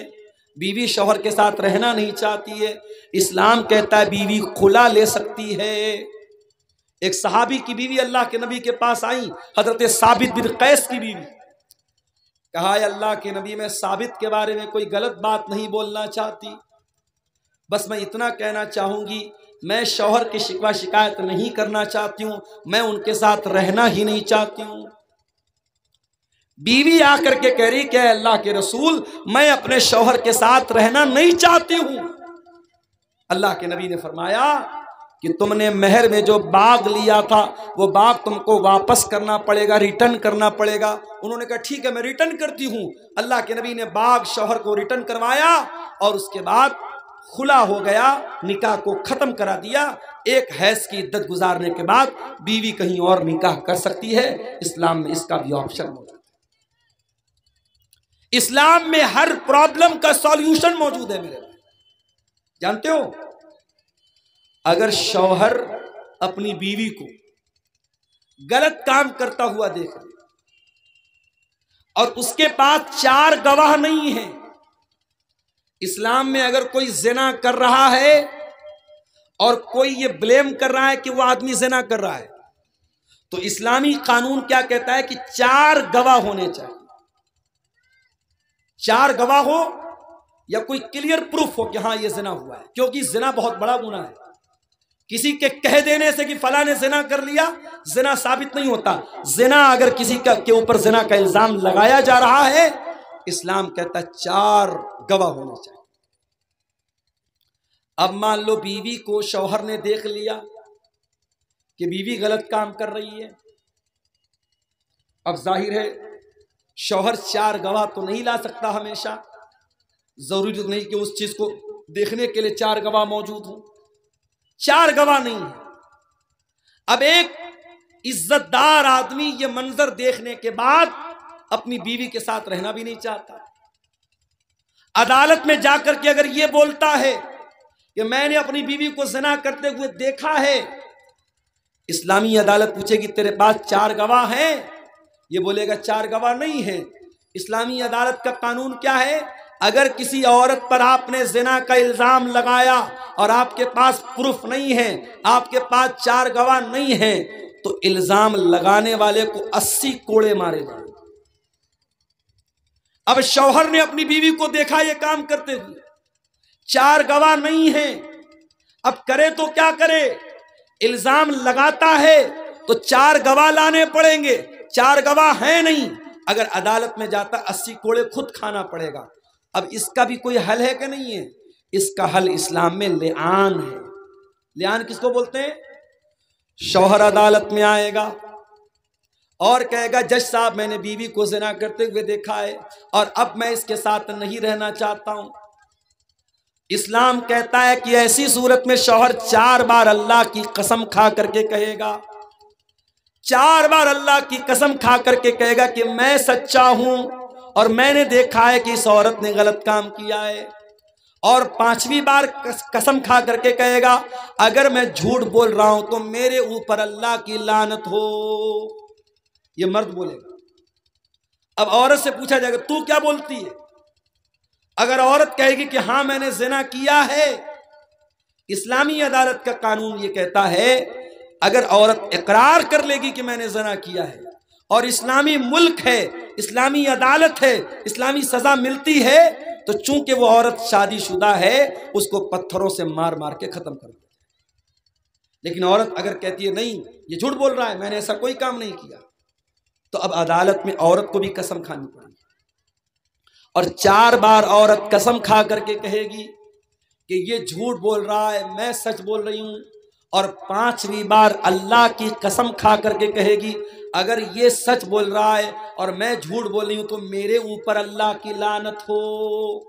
बीवी शौहर के साथ रहना नहीं चाहती है, इस्लाम कहता है बीवी खुला ले सकती है। एक सहाबी की बीवी अल्लाह के नबी के पास आई, हजरत साबित बिन कैस की बीवी। कहा अल्लाह के नबी, मैं साबित के बारे में कोई गलत बात नहीं बोलना चाहती, बस मैं इतना कहना चाहूंगी, मैं शौहर की शिकवा शिकायत नहीं करना चाहती हूं, मैं उनके साथ रहना ही नहीं चाहती हूं। बीवी आकर के कह रही कि अल्लाह के रसूल, मैं अपने शौहर के साथ रहना नहीं चाहती हूं। अल्लाह के नबी ने फरमाया कि तुमने मेहर में जो बाग लिया था वो बाग तुमको वापस करना पड़ेगा, रिटर्न करना पड़ेगा। उन्होंने कहा ठीक है मैं रिटर्न करती हूँ। अल्लाह के नबी ने बाग शौहर को रिटर्न करवाया और उसके बाद खुला हो गया, निकाह को खत्म करा दिया। एक हैज की इद्दत गुजारने के बाद बीवी कहीं और निकाह कर सकती है। इस्लाम में इसका भी ऑप्शन मौजूद है। इस्लाम में हर प्रॉब्लम का सॉल्यूशन मौजूद है मेरे भाई। जानते हो, अगर शौहर अपनी बीवी को गलत काम करता हुआ देख ले और उसके पास 4 गवाह नहीं है, इस्लाम में अगर कोई जिना कर रहा है और कोई ये ब्लेम कर रहा है कि वो आदमी जिना कर रहा है, तो इस्लामी कानून क्या कहता है कि 4 गवाह होने चाहिए। 4 गवाह हो या कोई क्लियर प्रूफ हो कि हाँ ये जिना हुआ है, क्योंकि जिना बहुत बड़ा गुनाह है। किसी के कह देने से कि फला ने जिना कर लिया जिना साबित नहीं होता। जिना अगर किसी का के ऊपर जिना का इल्जाम लगाया जा रहा है, इस्लाम कहता है 4 गवाह होने चाहिए। अब मान लो बीवी को शौहर ने देख लिया कि बीवी गलत काम कर रही है। अब जाहिर है शौहर 4 गवाह तो नहीं ला सकता हमेशा, जरूरी नहीं कि उस चीज को देखने के लिए 4 गवाह मौजूद हो। 4 गवाह नहीं है। अब एक इज्जतदार आदमी ये मंजर देखने के बाद अपनी बीवी के साथ रहना भी नहीं चाहता। अदालत में जाकर के अगर ये बोलता है कि मैंने अपनी बीवी को ज़िना करते हुए देखा है, इस्लामी अदालत पूछेगी तेरे पास 4 गवाह हैं? ये बोलेगा 4 गवाह नहीं है। इस्लामी अदालत का कानून क्या है? अगर किसी औरत पर आपने जिना का इल्जाम लगाया और आपके पास प्रूफ नहीं है, आपके पास 4 गवाह नहीं है, तो इल्जाम लगाने वाले को 80 कोड़े मारे जाए। अब शौहर ने अपनी बीवी को देखा ये काम करते हुए, 4 गवाह नहीं है, अब करे तो क्या करे? इल्जाम लगाता है तो 4 गवाह लाने पड़ेंगे, 4 गवाह हैं नहीं, अगर अदालत में जाता 80 कोड़े खुद खाना पड़ेगा। अब इसका भी कोई हल है कि नहीं है? इसका हल इस्लाम में लिआन है। लिआन किसको बोलते हैं? शौहर अदालत में आएगा और कहेगा जज साहब मैंने बीवी को ज़िना करते हुए देखा है और अब मैं इसके साथ नहीं रहना चाहता हूं। इस्लाम कहता है कि ऐसी सूरत में शौहर 4 बार अल्लाह की कसम खा करके कहेगा, 4 बार अल्लाह की कसम खा करके कहेगा कि मैं सच्चा हूं और मैंने देखा है कि इस औरत ने गलत काम किया है, और 5वीं बार कसम खा करके कहेगा अगर मैं झूठ बोल रहा हूं तो मेरे ऊपर अल्लाह की लानत हो। ये मर्द बोलेगा। अब औरत से पूछा जाएगा तू क्या बोलती है? अगर औरत कहेगी कि हां मैंने ज़िना किया है, इस्लामी अदालत का कानून ये कहता है अगर औरत इकरार कर लेगी कि मैंने ज़िना किया है और इस्लामी मुल्क है, इस्लामी अदालत है, इस्लामी सजा मिलती है, तो चूंकि वो औरत शादीशुदा है उसको पत्थरों से मार मार के खत्म कर दिया। लेकिन औरत अगर कहती है नहीं ये झूठ बोल रहा है, मैंने ऐसा कोई काम नहीं किया, तो अब अदालत में औरत को भी कसम खानी पड़ेगी और 4 बार औरत कसम खा करके कहेगी कि ये झूठ बोल रहा है, मैं सच बोल रही हूं, और 5वीं बार अल्लाह की कसम खा करके कहेगी अगर ये सच बोल रहा है और मैं झूठ बोल रही हूं तो मेरे ऊपर अल्लाह की लानत हो।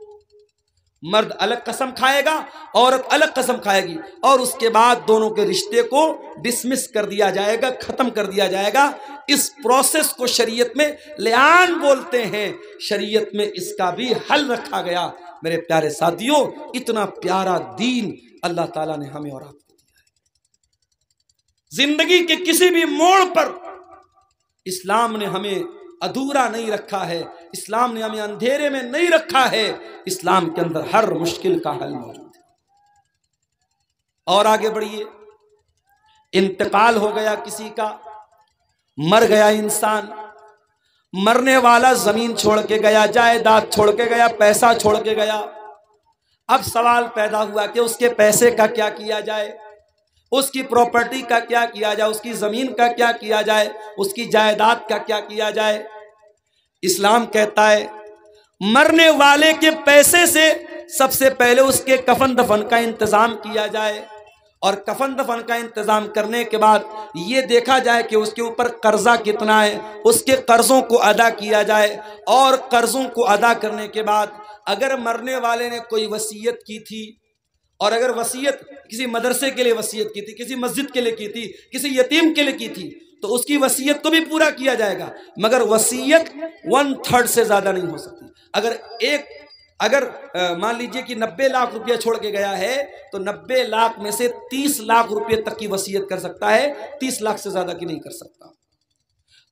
मर्द अलग कसम खाएगा, औरत अलग कसम खाएगी, और उसके बाद दोनों के रिश्ते को डिसमिस कर दिया जाएगा, खत्म कर दिया जाएगा। इस प्रोसेस को शरीयत में लिआन बोलते हैं। शरीयत में इसका भी हल रखा गया। मेरे प्यारे साथियों, इतना प्यारा दीन अल्लाह ताला ने हमें और आपको दिया है। जिंदगी के किसी भी मोड़ पर इस्लाम ने हमें अधूरा नहीं रखा है, इस्लाम ने हमें अंधेरे में नहीं रखा है। इस्लाम के अंदर हर मुश्किल का हल मौजूद है। और आगे बढ़िए, इंतकाल हो गया किसी का, मर गया इंसान, मरने वाला जमीन छोड़ के गया, जायदाद छोड़ के गया, पैसा छोड़ के गया। अब सवाल पैदा हुआ कि उसके पैसे का क्या किया जाए, उसकी प्रॉपर्टी का क्या किया जाए, उसकी जमीन का क्या किया जाए, उसकी जायदाद का क्या किया जाए। इस्लाम कहता है मरने वाले के पैसे से सबसे पहले उसके कफन दफन का इंतजाम किया जाए, और कफन दफन का इंतजाम करने के बाद ये देखा जाए कि उसके ऊपर कर्जा कितना है, उसके कर्जों को अदा किया जाए, और कर्जों को अदा करने के बाद अगर मरने वाले ने कोई वसीयत की थी, और अगर वसीयत किसी मदरसे के लिए वसीयत की थी, किसी मस्जिद के लिए की थी, किसी यतीम के लिए की थी, तो उसकी वसीयत को भी पूरा किया जाएगा। मगर वसीयत 1/3 से ज्यादा नहीं हो सकती। अगर मान लीजिए कि 90 लाख रुपया छोड़ के गया है, तो 90 लाख में से 30 लाख रुपये तक की वसीयत कर सकता है, 30 लाख से ज्यादा की नहीं कर सकता।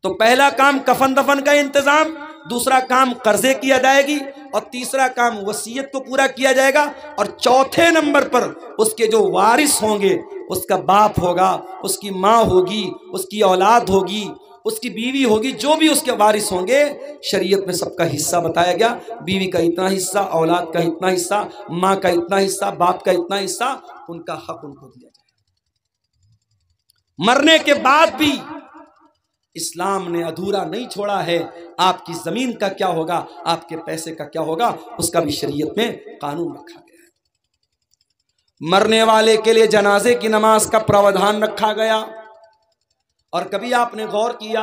तो पहला काम कफन दफन का इंतजाम, दूसरा काम कर्जे की अदायगी, और तीसरा काम वसीयत को पूरा किया जाएगा। और चौथे नंबर पर उसके जो वारिस होंगे, उसका बाप होगा, उसकी माँ होगी, उसकी औलाद होगी, उसकी बीवी होगी, जो भी उसके वारिस होंगे, शरीयत में सबका हिस्सा बताया गया। बीवी का इतना हिस्सा, औलाद का इतना हिस्सा, माँ का इतना हिस्सा, बाप का इतना हिस्सा, उनका हक उनको दिया जाए। मरने के बाद भी इस्लाम ने अधूरा नहीं छोड़ा है। आपकी जमीन का क्या होगा, आपके पैसे का क्या होगा, उसका भी शरीयत में कानून रखा गया है। मरने वाले के लिए जनाजे की नमाज का प्रावधान रखा गया। और कभी आपने गौर किया,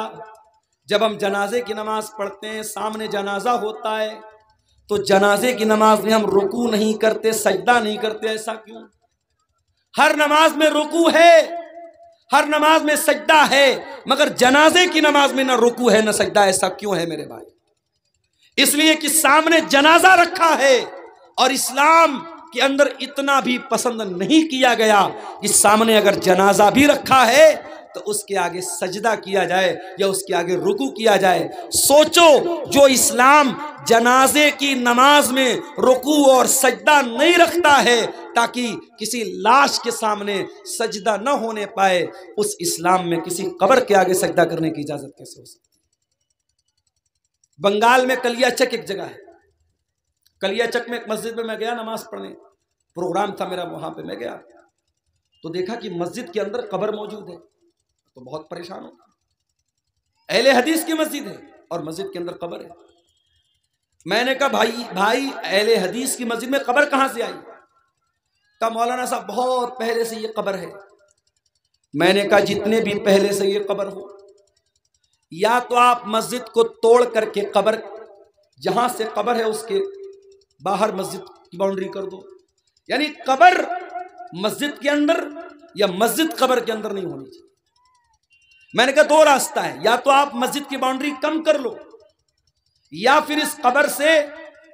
जब हम जनाजे की नमाज पढ़ते हैं, सामने जनाजा होता है, तो जनाजे की नमाज में हम रुकू नहीं करते, सजदा नहीं करते, ऐसा क्यों? हर नमाज में रुकू है, हर नमाज में सजदा है, मगर जनाजे की नमाज में ना रुकू है ना सजदा, ऐसा क्यों है मेरे भाई? इसलिए कि सामने जनाजा रखा है, और इस्लाम के अंदर इतना भी पसंद नहीं किया गया कि सामने अगर जनाजा भी रखा है तो उसके आगे सजदा किया जाए या उसके आगे रुकू किया जाए। सोचो, जो इस्लाम जनाजे की नमाज में रुकू और सजदा नहीं रखता है ताकि किसी लाश के सामने सजदा न होने पाए, उस इस्लाम में किसी कब्र के आगे सजदा करने की इजाजत कैसे हो सकती? बंगाल में कलियाचक एक जगह है, कलियाचक में एक मस्जिद में मैं गया नमाज पढ़ने, प्रोग्राम था मेरा, वहां पे मैं गया तो देखा कि मस्जिद के अंदर कब्र मौजूद है, तो बहुत परेशान हो। अहले हदीस की मस्जिद है और मस्जिद के अंदर कब्र है। मैंने कहा भाई अहले हदीस की मस्जिद में कब्र कहां से आई? कहा मौलाना साहब बहुत पहले से ये कब्र है। मैंने कहा जितने भी पहले से ये कब्र हो, या तो आप मस्जिद को तोड़ करके कब्र, जहां से कब्र है उसके बाहर मस्जिद की बाउंड्री कर दो, यानी कब्र मस्जिद के अंदर या मस्जिद कब्र के अंदर नहीं होनी चाहिए। मैंने कहा दो रास्ता है, या तो आप मस्जिद की बाउंड्री कम कर लो, या फिर इस कब्र से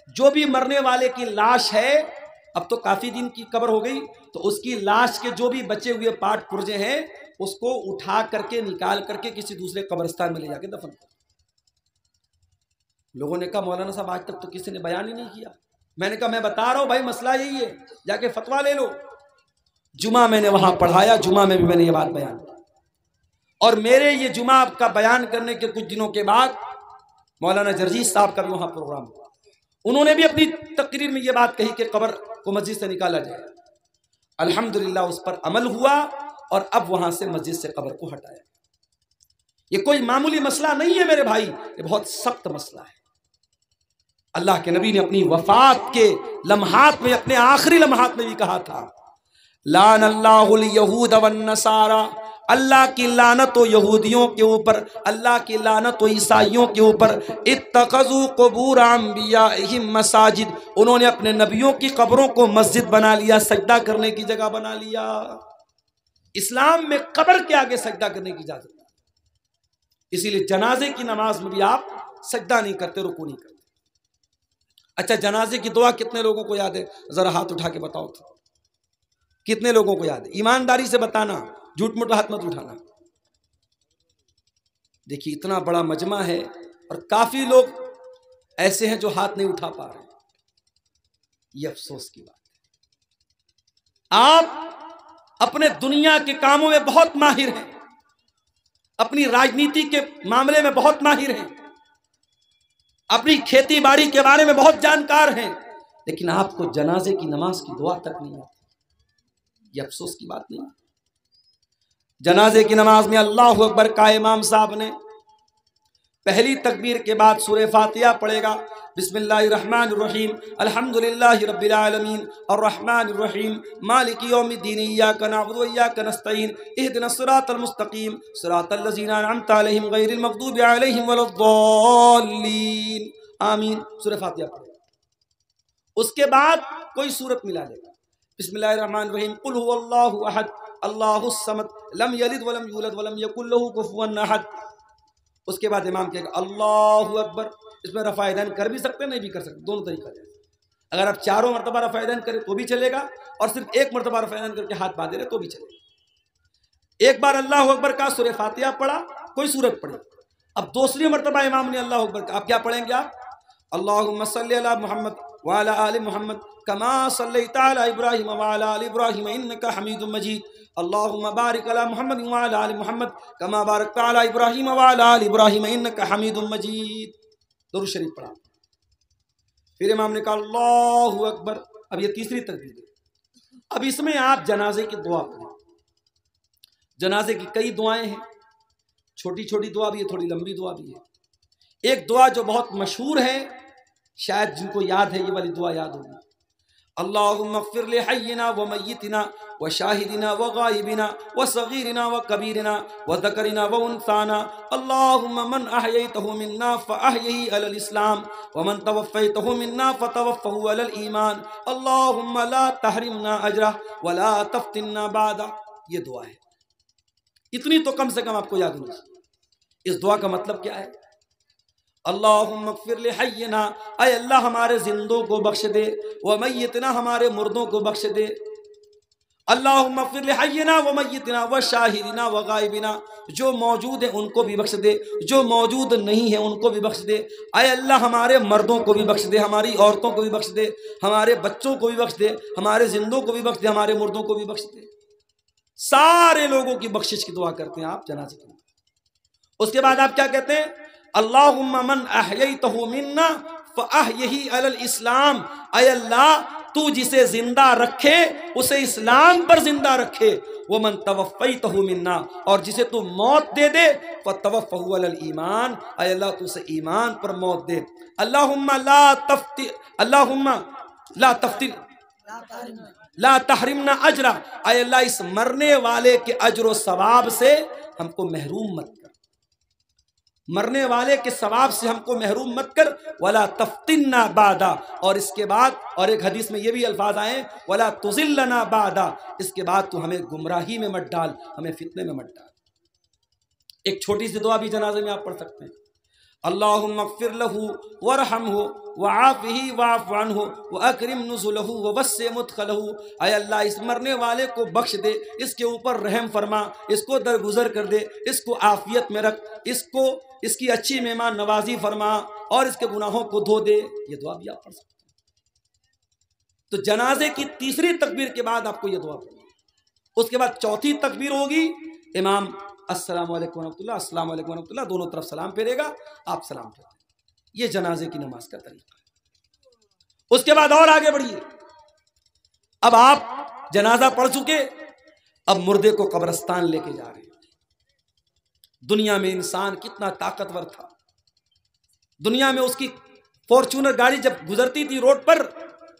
जो भी मरने वाले की लाश है, अब तो काफी दिन की कब्र हो गई, तो उसकी लाश के जो भी बचे हुए पार्ट पुर्जे हैं उसको उठा करके निकाल करके किसी दूसरे कब्रिस्तान में ले जाके दफन कर। लोगों ने कहा मौलाना साहब आज तक तो किसी ने बयान ही नहीं किया। मैंने कहा मैं बता रहा हूं भाई, मसला यही है, जाके फतवा ले लो। जुमा मैंने वहां पढ़ाया, जुमा में भी मैंने ये बात बयान की, और मेरे ये जुमा का बयान करने के कुछ दिनों के बाद मौलाना जर्जीस साहब का भी वहां प्रोग्राम हुआ। उन्होंने भी अपनी तकरीर में ये बात कही कि कब्र को मस्जिद से निकाला जाए। अल्हम्दुलिल्लाह उस पर अमल हुआ और अब वहां से मस्जिद से कब्र को हटाया। ये कोई मामूली मसला नहीं है मेरे भाई, ये बहुत सख्त मसला है। अल्लाह के नबी ने अपनी वफात के लम्हात में, अपने आखिरी लम्हात में भी कहा था, लान अल्लाहुल यहूद वन नसारा, अल्लाह की लानत हो यहूदियों के ऊपर, अल्लाह की लानत हो ईसाइयों के ऊपर। इत्तखज़ू क़ुबूर अंबियाइहिम मसाजिद, उन्होंने अपने नबियों की कब्रों को मस्जिद बना लिया, सजदा करने की जगह बना लिया। इस्लाम में कब्र के आगे सजदा करने की इजाजत है, इसीलिए जनाजे की नमाज में भी आप सजदा नहीं करते, रुकू नहीं करते। अच्छा, जनाजे की दुआ कितने लोगों को याद है? जरा हाथ उठा के बताओ तो, कितने लोगों को याद है? ईमानदारी से बताना, झूठ मूठ हाथ मत उठाना। देखिए इतना बड़ा मजमा है और काफी लोग ऐसे हैं जो हाथ नहीं उठा पा रहे, ये अफसोस की बात है। आप अपने दुनिया के कामों में बहुत माहिर हैं, अपनी राजनीति के मामले में बहुत माहिर हैं, अपनी खेती बाड़ी के बारे में बहुत जानकार हैं, लेकिन आपको जनाजे की नमाज की दुआ तक नहीं आती। ये अफसोस की बात नहीं। जनाजे की नमाज में अल्लाहु अकबर का इमाम साहब ने पहली तकबीर के बाद सूरह फातिहा पढ़ेगा, बिस्मिल्लाहिर्रहमानिर्रहीम, अल्हम्दुलिल्लाहि रब्बिल आलमीन, अर्रहमानिर्रहीम, मालिकि यौमिद्दीन, इय्याका नअबुदु व इय्याका नस्तईन, इहदिनस सिरातल मुस्तकीम, सिरातल लज़ीना अनअमता अलैहिम गैरिल मग़दूबि अलैहिम वलद्दाल्लीन, आमीन। सूरह फातिहा पढ़ेगा। उसके बाद कोई सूरत मिला लेगा, बिस्मिल्लाहिर्रहमानिर्रहीम, कुल हुवल्लाहु अहद, अल्लाहुस समद, लम यलिद वलम यूलद वलम यकुल लहू कुफुवन अहद। उसके बाद इमाम कहेगा अल्लाहु अकबर। इसमें रफ़ा-ए-दैन कर भी सकते, नहीं भी कर सकते, दोनों तरीका है। अगर आप चारों मरतबा रफ़ा-ए-दैन करें तो भी चलेगा, और सिर्फ एक मरतबा रफ़ा-ए-दैन करके हाथ बांधे रहे तो भी चलेगा। एक बार अल्लाहु अकबर का सूरह फातिहा पढ़ा, कोई सूरत पढ़ी, अब दूसरी मरतबा इमाम ने अल्लाहु अकबर का, आप क्या पढ़ेंगे? आप अल्लाहुम्मा सल्लि अला मुहम्मद व अला आलि मुहम्मद कमा सल्लैता अला इब्राहीम व अला आलि इब्राहीम इन्नका हमीदुम मजीद, अल्लाहुम्मा बारिक अला मुहम्मद व अला आलि मुहम्मद कमा बारकता अला इब्राहीम व अला आलि इब्राहीम इन्नका हमीदुम मजीद। दुरूद शरीफ पढ़ा। फिर इमाम ने कहा अल्लाहु अकबर। अब ये तीसरी तकबीर है। अब इसमें आप जनाजे की दुआ पढ़ें। जनाजे की कई दुआएं हैं, छोटी छोटी दुआ भी है, थोड़ी लंबी दुआ भी है। एक दुआ जो बहुत मशहूर है, शायद जिनको याद है ये वाली दुआ याद होगी, अल्लाहुम्मा ग़फ़िर li हय्यिना व मय्यितिना व शाहिदिना व गायबिना व सगीरिना व कबीरिना व ज़करिना व उन्साना, अल्लाहुम्मा मन अहयैतहु मिन्ना फ़अहयिही अलल इस्लाम व मन तवफ़्फ़ैतहु मिन्ना फ़तवफ़्फ़हु अलल ईमान, अल्लाहुम्मा ला तहरिमना अजरह व ला तफ़्तिन्ना बादा। ये दुआ है। इतनी तो कम से कम आपको याद होनी चाहिए। इस दुआ का मतलब क्या है? अल्लाहुम्मा ग़फ़िर लि हय्यिना, ऐ अल्लाह हमारे जिंदों को बख्श दे, व मय्यितना, हमारे मुर्दों को बख्श दे। अल्लाहुम्मा ग़फ़िर लि हय्यिना व मय्यितना व शाहिदिना व गायबिना, जो मौजूद है उनको भी बख्श दे, जो मौजूद नहीं है उनको भी बख्श दे। ऐ अल्लाह हमारे मर्दों को भी बख्श दे, हमारी औरतों को भी बख्श दे, हमारे बच्चों को भी बख्श दे, हमारे जिंदों को भी बख्श दे, हमारे मुर्दों को भी बख्श दे। सारे लोगों की बख्शिश की दुआ करते हैं आप जनाज़े के। उसके बाद आप क्या कहते हैं? अल्लाहुम्मा मन अहयैतहु मिन्ना फ़अहयिही अलल इस्लाम, ऐ अल्लाह तू जिसे जिंदा रखे उसे इस्लाम पर जिंदा रखे। वो मन तवफ़्फ़ैतहु मिन्ना, और जिसे तू मौत दे दे फ़तवफ़्फ़हु अलल ईमान, ऐ अल्लाह तू उसे ईमान पर मौत दे। अल्लाहुम्मा ला तहरिमना अजरा, ऐ अल्लाह इस मरने वाले के अजर व सवाब से हमको महरूम मत कर, मरने वाले के सवाब से हमको महरूम मत कर। वला तफ्तिन्ना बादा, और इसके बाद, और एक हदीस में ये भी अल्फाज आए, वला तुज़िल्लना बादा, इसके बाद तू हमें गुमराही में मत डाल, हमें फितने में मत डाल। एक छोटी सी दुआ भी जनाजे में आप पढ़ सकते हैं। अल्लाहुम्मा ग़फ़िर लहू वरहमहू वआफ़िही वअफ़ु अन्हु वअकरिम नुज़ुलहू ववस्सि मुदख़लहू, ऐ अल्लाह इस मरने वाले को बख्श दे, इसके ऊपर रहम फरमा, इसको दरगुजर कर दे, इसको आफियत में रख, इसको इसकी अच्छी मेहमान नवाजी फरमा, और इसके गुनाहों को धो दे। ये दुआ भी आप पढ़ सकते हैं। तो जनाजे की तीसरी तकबीर के बाद आपको ये दुआ पढ़नी। उसके बाद चौथी तकबीर होगी, इमाम अस्सलामु अलैकुम वरहमतुल्लाह, अस्सलामु अलैकुम वरहमतुल्लाह, दोनों तरफ सलाम फेरेगा, आप सलाम फेरेंगे। ये जनाजे की नमाज का तरीका है। उसके बाद और आगे बढ़िए। अब आप जनाजा पढ़ चुके, अब मुर्दे को कब्रिस्तान लेके जा रहे हैं। दुनिया में इंसान कितना ताकतवर था, दुनिया में उसकी फॉर्च्यूनर गाड़ी जब गुजरती थी रोड पर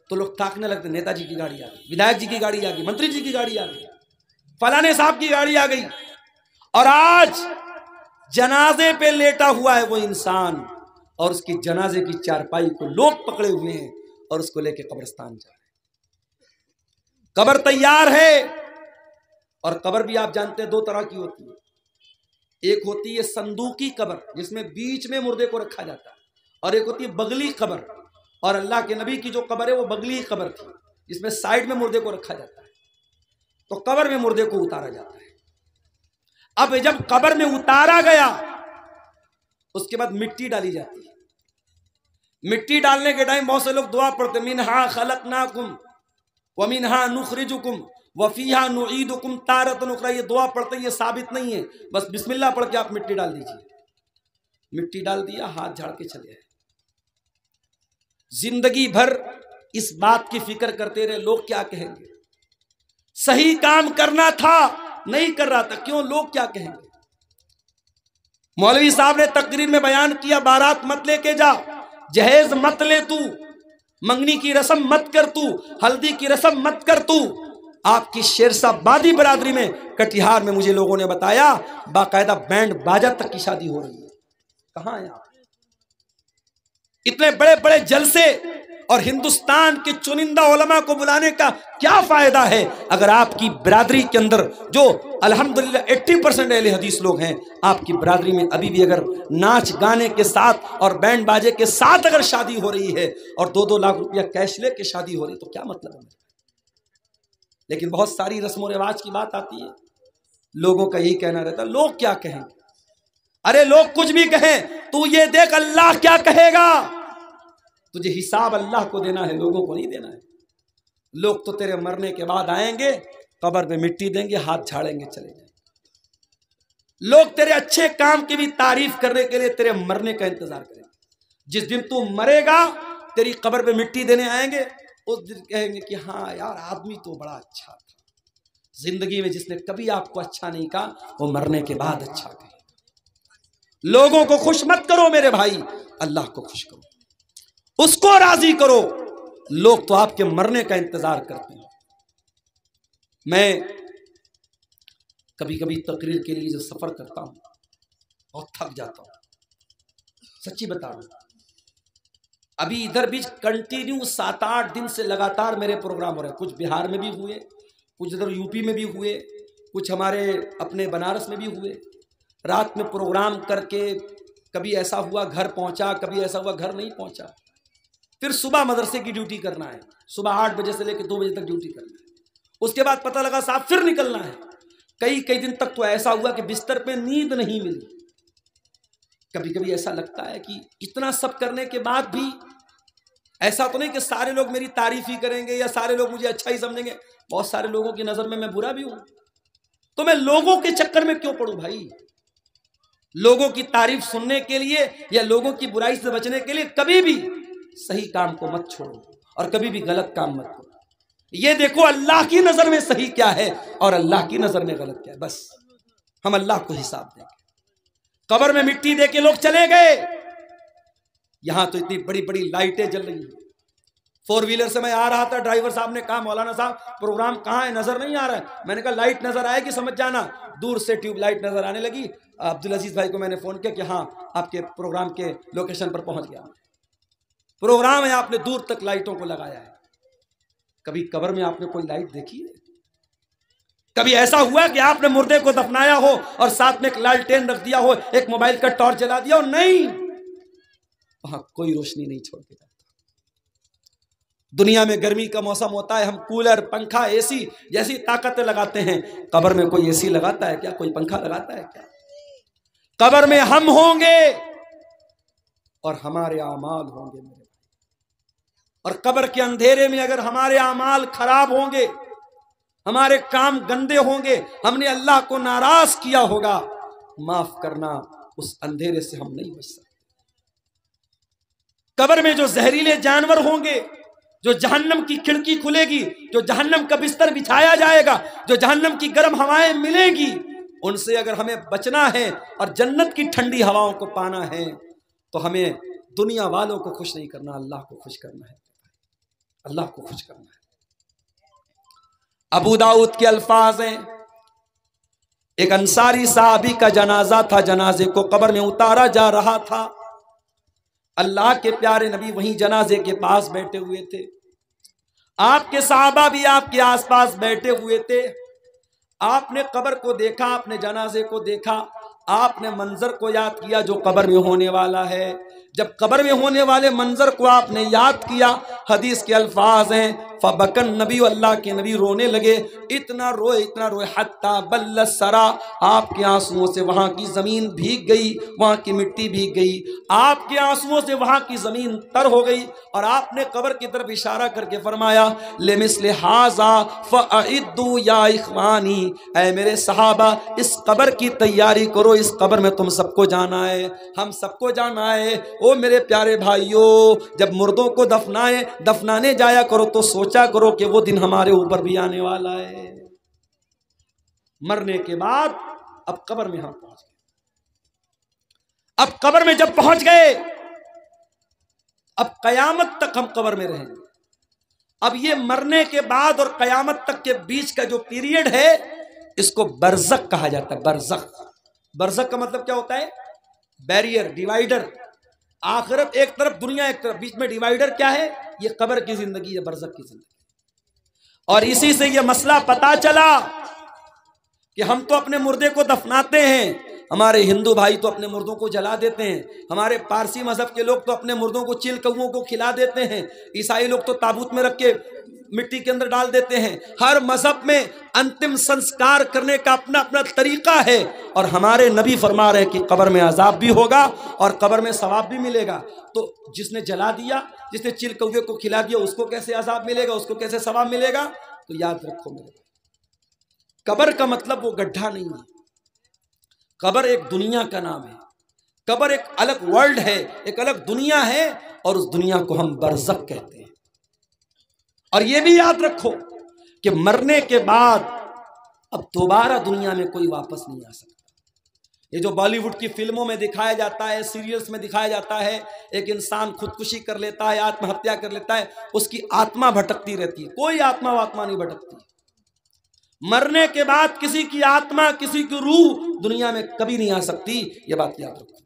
तो लोग ताकने लगते, नेताजी की गाड़ी आ गई, विधायक जी की गाड़ी आ गई, मंत्री जी की गाड़ी आ गई, फलाने साहब की गाड़ी आ गई। और आज जनाजे पे लेटा हुआ है वो इंसान, और उसकी जनाजे की चारपाई को लोग पकड़े हुए हैं और उसको लेके कब्रिस्तान जा रहे हैं। कब्र तैयार है, और कब्र भी आप जानते हैं दो तरह की होती है। एक होती है संदूकी कब्र, जिसमें बीच में मुर्दे को रखा जाता है, और एक होती है बगली कब्र। और अल्लाह के नबी की जो कब्र है वो बगली कब्र थी, जिसमें साइड में मुर्दे को रखा जाता है। तो कब्र में मुर्दे को उतारा जाता है। अब जब कब्र में उतारा गया, उसके बाद मिट्टी डाली जाती है। मिट्टी डालने के टाइम बहुत से लोग दुआ पढ़ते, मिनहा खलकनाकुम व मिनहा नुखरिजुकुम व फीहा नुईदुकुम तारतन उखरा। ये दुआ पढ़ते, ये साबित नहीं है, बस बिस्मिल्लाह पढ़ के आप मिट्टी डाल दीजिए। मिट्टी डाल दिया, हाथ झाड़ के चले आए। जिंदगी भर इस बात की फिक्र करते रहे, लोग क्या कहेंगे। सही काम करना था, नहीं कर रहा था, क्यों, लोग क्या कहेंगे। मौलवी साहब ने तकरीर में बयान किया, बारात मत लेके जा, जहेज मत ले तू, मंगनी की रस्म मत कर तू, हल्दी की रस्म मत कर तू। आपकी शेरशाबादी बरादरी में कटिहार में मुझे लोगों ने बताया बाकायदा बैंड बाजा तक की शादी हो रही है। कहां है आप? इतने बड़े बड़े जलसे और हिंदुस्तान के चुनिंदा उलमा को बुलाने का क्या फायदा है अगर आपकी बिरादरी के अंदर जो अल्हम्दुलिल्लाह 80% अहले हदीस लोग हैं, आपकी बिरादरी में अभी भी अगर नाच गाने के साथ और बैंड बाजे के साथ अगर शादी हो रही है और 2-2 लाख रुपया कैश लेके शादी हो रही, तो क्या मतलब है। लेकिन बहुत सारी रस्म रिवाज की बात आती है, लोगों का यही कहना रहता है, लोग क्या कहेंगे। अरे लोग कुछ भी कहें, तू ये देख अल्लाह क्या कहेगा। तुझे हिसाब अल्लाह को देना है, लोगों को नहीं देना है। लोग तो तेरे मरने के बाद आएंगे, कब्र पे मिट्टी देंगे, हाथ झाड़ेंगे, चले जाएंगे। लोग तेरे अच्छे काम की भी तारीफ करने के लिए तेरे मरने का इंतजार करेंगे। जिस दिन तू मरेगा, तेरी कब्र पे मिट्टी देने आएंगे, उस दिन कहेंगे कि हाँ यार आदमी तो बड़ा अच्छा था। जिंदगी में जिसने कभी आपको अच्छा नहीं कहा, वो मरने के बाद अच्छा कहे। लोगों को खुश मत करो मेरे भाई, अल्लाह को खुश करो, उसको राजी करो। लोग तो आपके मरने का इंतजार करते हैं। मैं कभी कभी तकरीर के लिए जब सफर करता हूं, बहुत थक जाता हूं, सच्ची बता रहा हूं। अभी इधर भी कंटिन्यू 7-8 दिन से लगातार मेरे प्रोग्राम हो रहे हैं। कुछ बिहार में भी हुए, कुछ इधर यूपी में भी हुए, कुछ हमारे अपने बनारस में भी हुए। रात में प्रोग्राम करके कभी ऐसा हुआ घर पहुंचा, कभी ऐसा हुआ घर नहीं पहुंचा। फिर सुबह मदरसे की ड्यूटी करना है, सुबह 8 बजे से लेकर 2 बजे तक ड्यूटी करना है। उसके बाद पता लगा साहब फिर निकलना है। कई कई दिन तक तो ऐसा हुआ कि बिस्तर पे नींद नहीं मिली। कभी कभी ऐसा लगता है कि इतना सब करने के बाद भी ऐसा तो नहीं कि सारे लोग मेरी तारीफ ही करेंगे या सारे लोग मुझे अच्छा ही समझेंगे। बहुत सारे लोगों की नजर में मैं बुरा भी हूं, तो मैं लोगों के चक्कर में क्यों पड़ूं भाई। लोगों की तारीफ सुनने के लिए या लोगों की बुराई से बचने के लिए कभी भी सही काम को मत छोड़ो और कभी भी गलत काम मत करो। ये देखो अल्लाह की नजर में सही क्या है और अल्लाह की नजर में गलत क्या है, बस हम अल्लाह को हिसाब देंगे। कब्र में मिट्टी दे के लोग चले गए। यहां तो इतनी बड़ी बड़ी लाइटें जल रही हैं। 4 व्हीलर से मैं आ रहा था, ड्राइवर साहब ने कहा मौलाना साहब प्रोग्राम कहाँ है, नजर नहीं आ रहा है। मैंने कहा लाइट नजर आएगी समझ जाना। दूर से ट्यूबलाइट नजर आने लगी। अब्दुल अजीज भाई को मैंने फोन किया कि हाँ आपके प्रोग्राम के लोकेशन पर पहुंच गया। प्रोग्राम है, आपने दूर तक लाइटों को लगाया है। कभी कब्र में आपने कोई लाइट देखी है? कभी ऐसा हुआ कि आपने मुर्दे को दफनाया हो और साथ में एक लालटेन रख दिया हो, एक मोबाइल का टॉर्च जला दिया हो? नहीं, वहां कोई रोशनी नहीं छोड़ के जाता। दुनिया में गर्मी का मौसम होता है, हम कूलर पंखा एसी जैसी ताकतें लगाते हैं। कब्र में कोई एसी लगाता है क्या? कोई पंखा लगाता है क्या? कब्र में हम होंगे और हमारे आमाल होंगे मेरे। और कब्र के अंधेरे में अगर हमारे आमाल खराब होंगे, हमारे काम गंदे होंगे, हमने अल्लाह को नाराज किया होगा, माफ करना उस अंधेरे से हम नहीं बच सकते। कब्र में जो जहरीले जानवर होंगे, जो जहन्नम की खिड़की खुलेगी, जो जहन्नम का बिस्तर बिछाया जाएगा, जो जहन्नम की गर्म हवाएं मिलेंगी, उनसे अगर हमें बचना है और जन्नत की ठंडी हवाओं को पाना है तो हमें दुनिया वालों को खुश नहीं करना, अल्लाह को खुश करना है। अल्लाह को खुश करना है। अबू दाऊद के अल्फाज हैं, एक अंसारी साहबी का जनाजा था, जनाजे को कब्र में उतारा जा रहा था। अल्लाह के प्यारे नबी वहीं जनाजे के पास बैठे हुए थे। आपके सहाबा भी आपके आसपास बैठे हुए थे। आपने कब्र को देखा, आपने जनाजे को देखा, आपने मंजर को याद किया जो कब्र में होने वाला है। जब कब्र में होने वाले मंजर को आपने याद किया, हदीस के अल्फाज हैं, फबकन नबी, अल्लाह के नबी रोने लगे। इतना रोए हत्ता बल्ल सरा, आपके आंसुओं से वहां की जमीन भीग गई, वहां की मिट्टी भीग गई, आपके आंसुओं से वहां की जमीन तर हो गई। और आपने कब्र की तरफ इशारा करके फरमाया, लेमिस्ले हाजा फअइद्दू या इख्वानी, ऐ मेरे सहाबा इस कब्र की तैयारी करो, इस कब्र में तुम सबको जाना है, हम सबको जाना है। ओ मेरे प्यारे भाइयों, जब मुर्दों को दफनाने जाया करो तो सोचा करो कि वो दिन हमारे ऊपर भी आने वाला है। मरने के बाद अब कब्र में हम पहुंच गए। अब कब्र में जब पहुंच गए, अब कयामत तक हम कब्र में रहेंगे। अब ये मरने के बाद और कयामत तक के बीच का जो पीरियड है, इसको बरज़ख कहा जाता है। बरज़ख का मतलब क्या होता है? Barrier, divider. आखिरत एक तरफ, दुनिया एक तरफ, बीच में डिवाइडर क्या है? ये कब्र की जिंदगी है, बरज़ख की जिंदगी। और इसी से ये मसला पता चला कि हम तो अपने मुर्दे को दफनाते हैं, हमारे हिंदू भाई तो अपने मुर्दों को जला देते हैं, हमारे पारसी मजहब के लोग तो अपने मुर्दों को चिल कौओं को खिला देते हैं, ईसाई लोग तो ताबूत में रख के मिट्टी के अंदर डाल देते हैं। हर मजहब में अंतिम संस्कार करने का अपना अपना तरीका है। और हमारे नबी फरमा रहे हैं कि कब्र में अजाब भी होगा और कब्र में सवाब भी मिलेगा। तो जिसने जला दिया, जिसने चिल कौवे को खिला दिया, उसको कैसे अजाब मिलेगा, उसको कैसे सवाब मिलेगा? तो याद रखो मेरे, कब्र का मतलब वो गड्ढा नहीं है। कब्र एक दुनिया का नाम है। कब्र एक अलग वर्ल्ड है, एक अलग दुनिया है, और उस दुनिया को हम बरज़ख कहते हैं। और ये भी याद रखो कि मरने के बाद अब दोबारा दुनिया में कोई वापस नहीं आ सकता। ये जो बॉलीवुड की फिल्मों में दिखाया जाता है, सीरियल्स में दिखाया जाता है, एक इंसान खुदकुशी कर लेता है, आत्महत्या कर लेता है, उसकी आत्मा भटकती रहती है। कोई आत्मा नहीं भटकती। मरने के बाद किसी की आत्मा, किसी की रूह दुनिया में कभी नहीं आ सकती। ये बात याद रखो।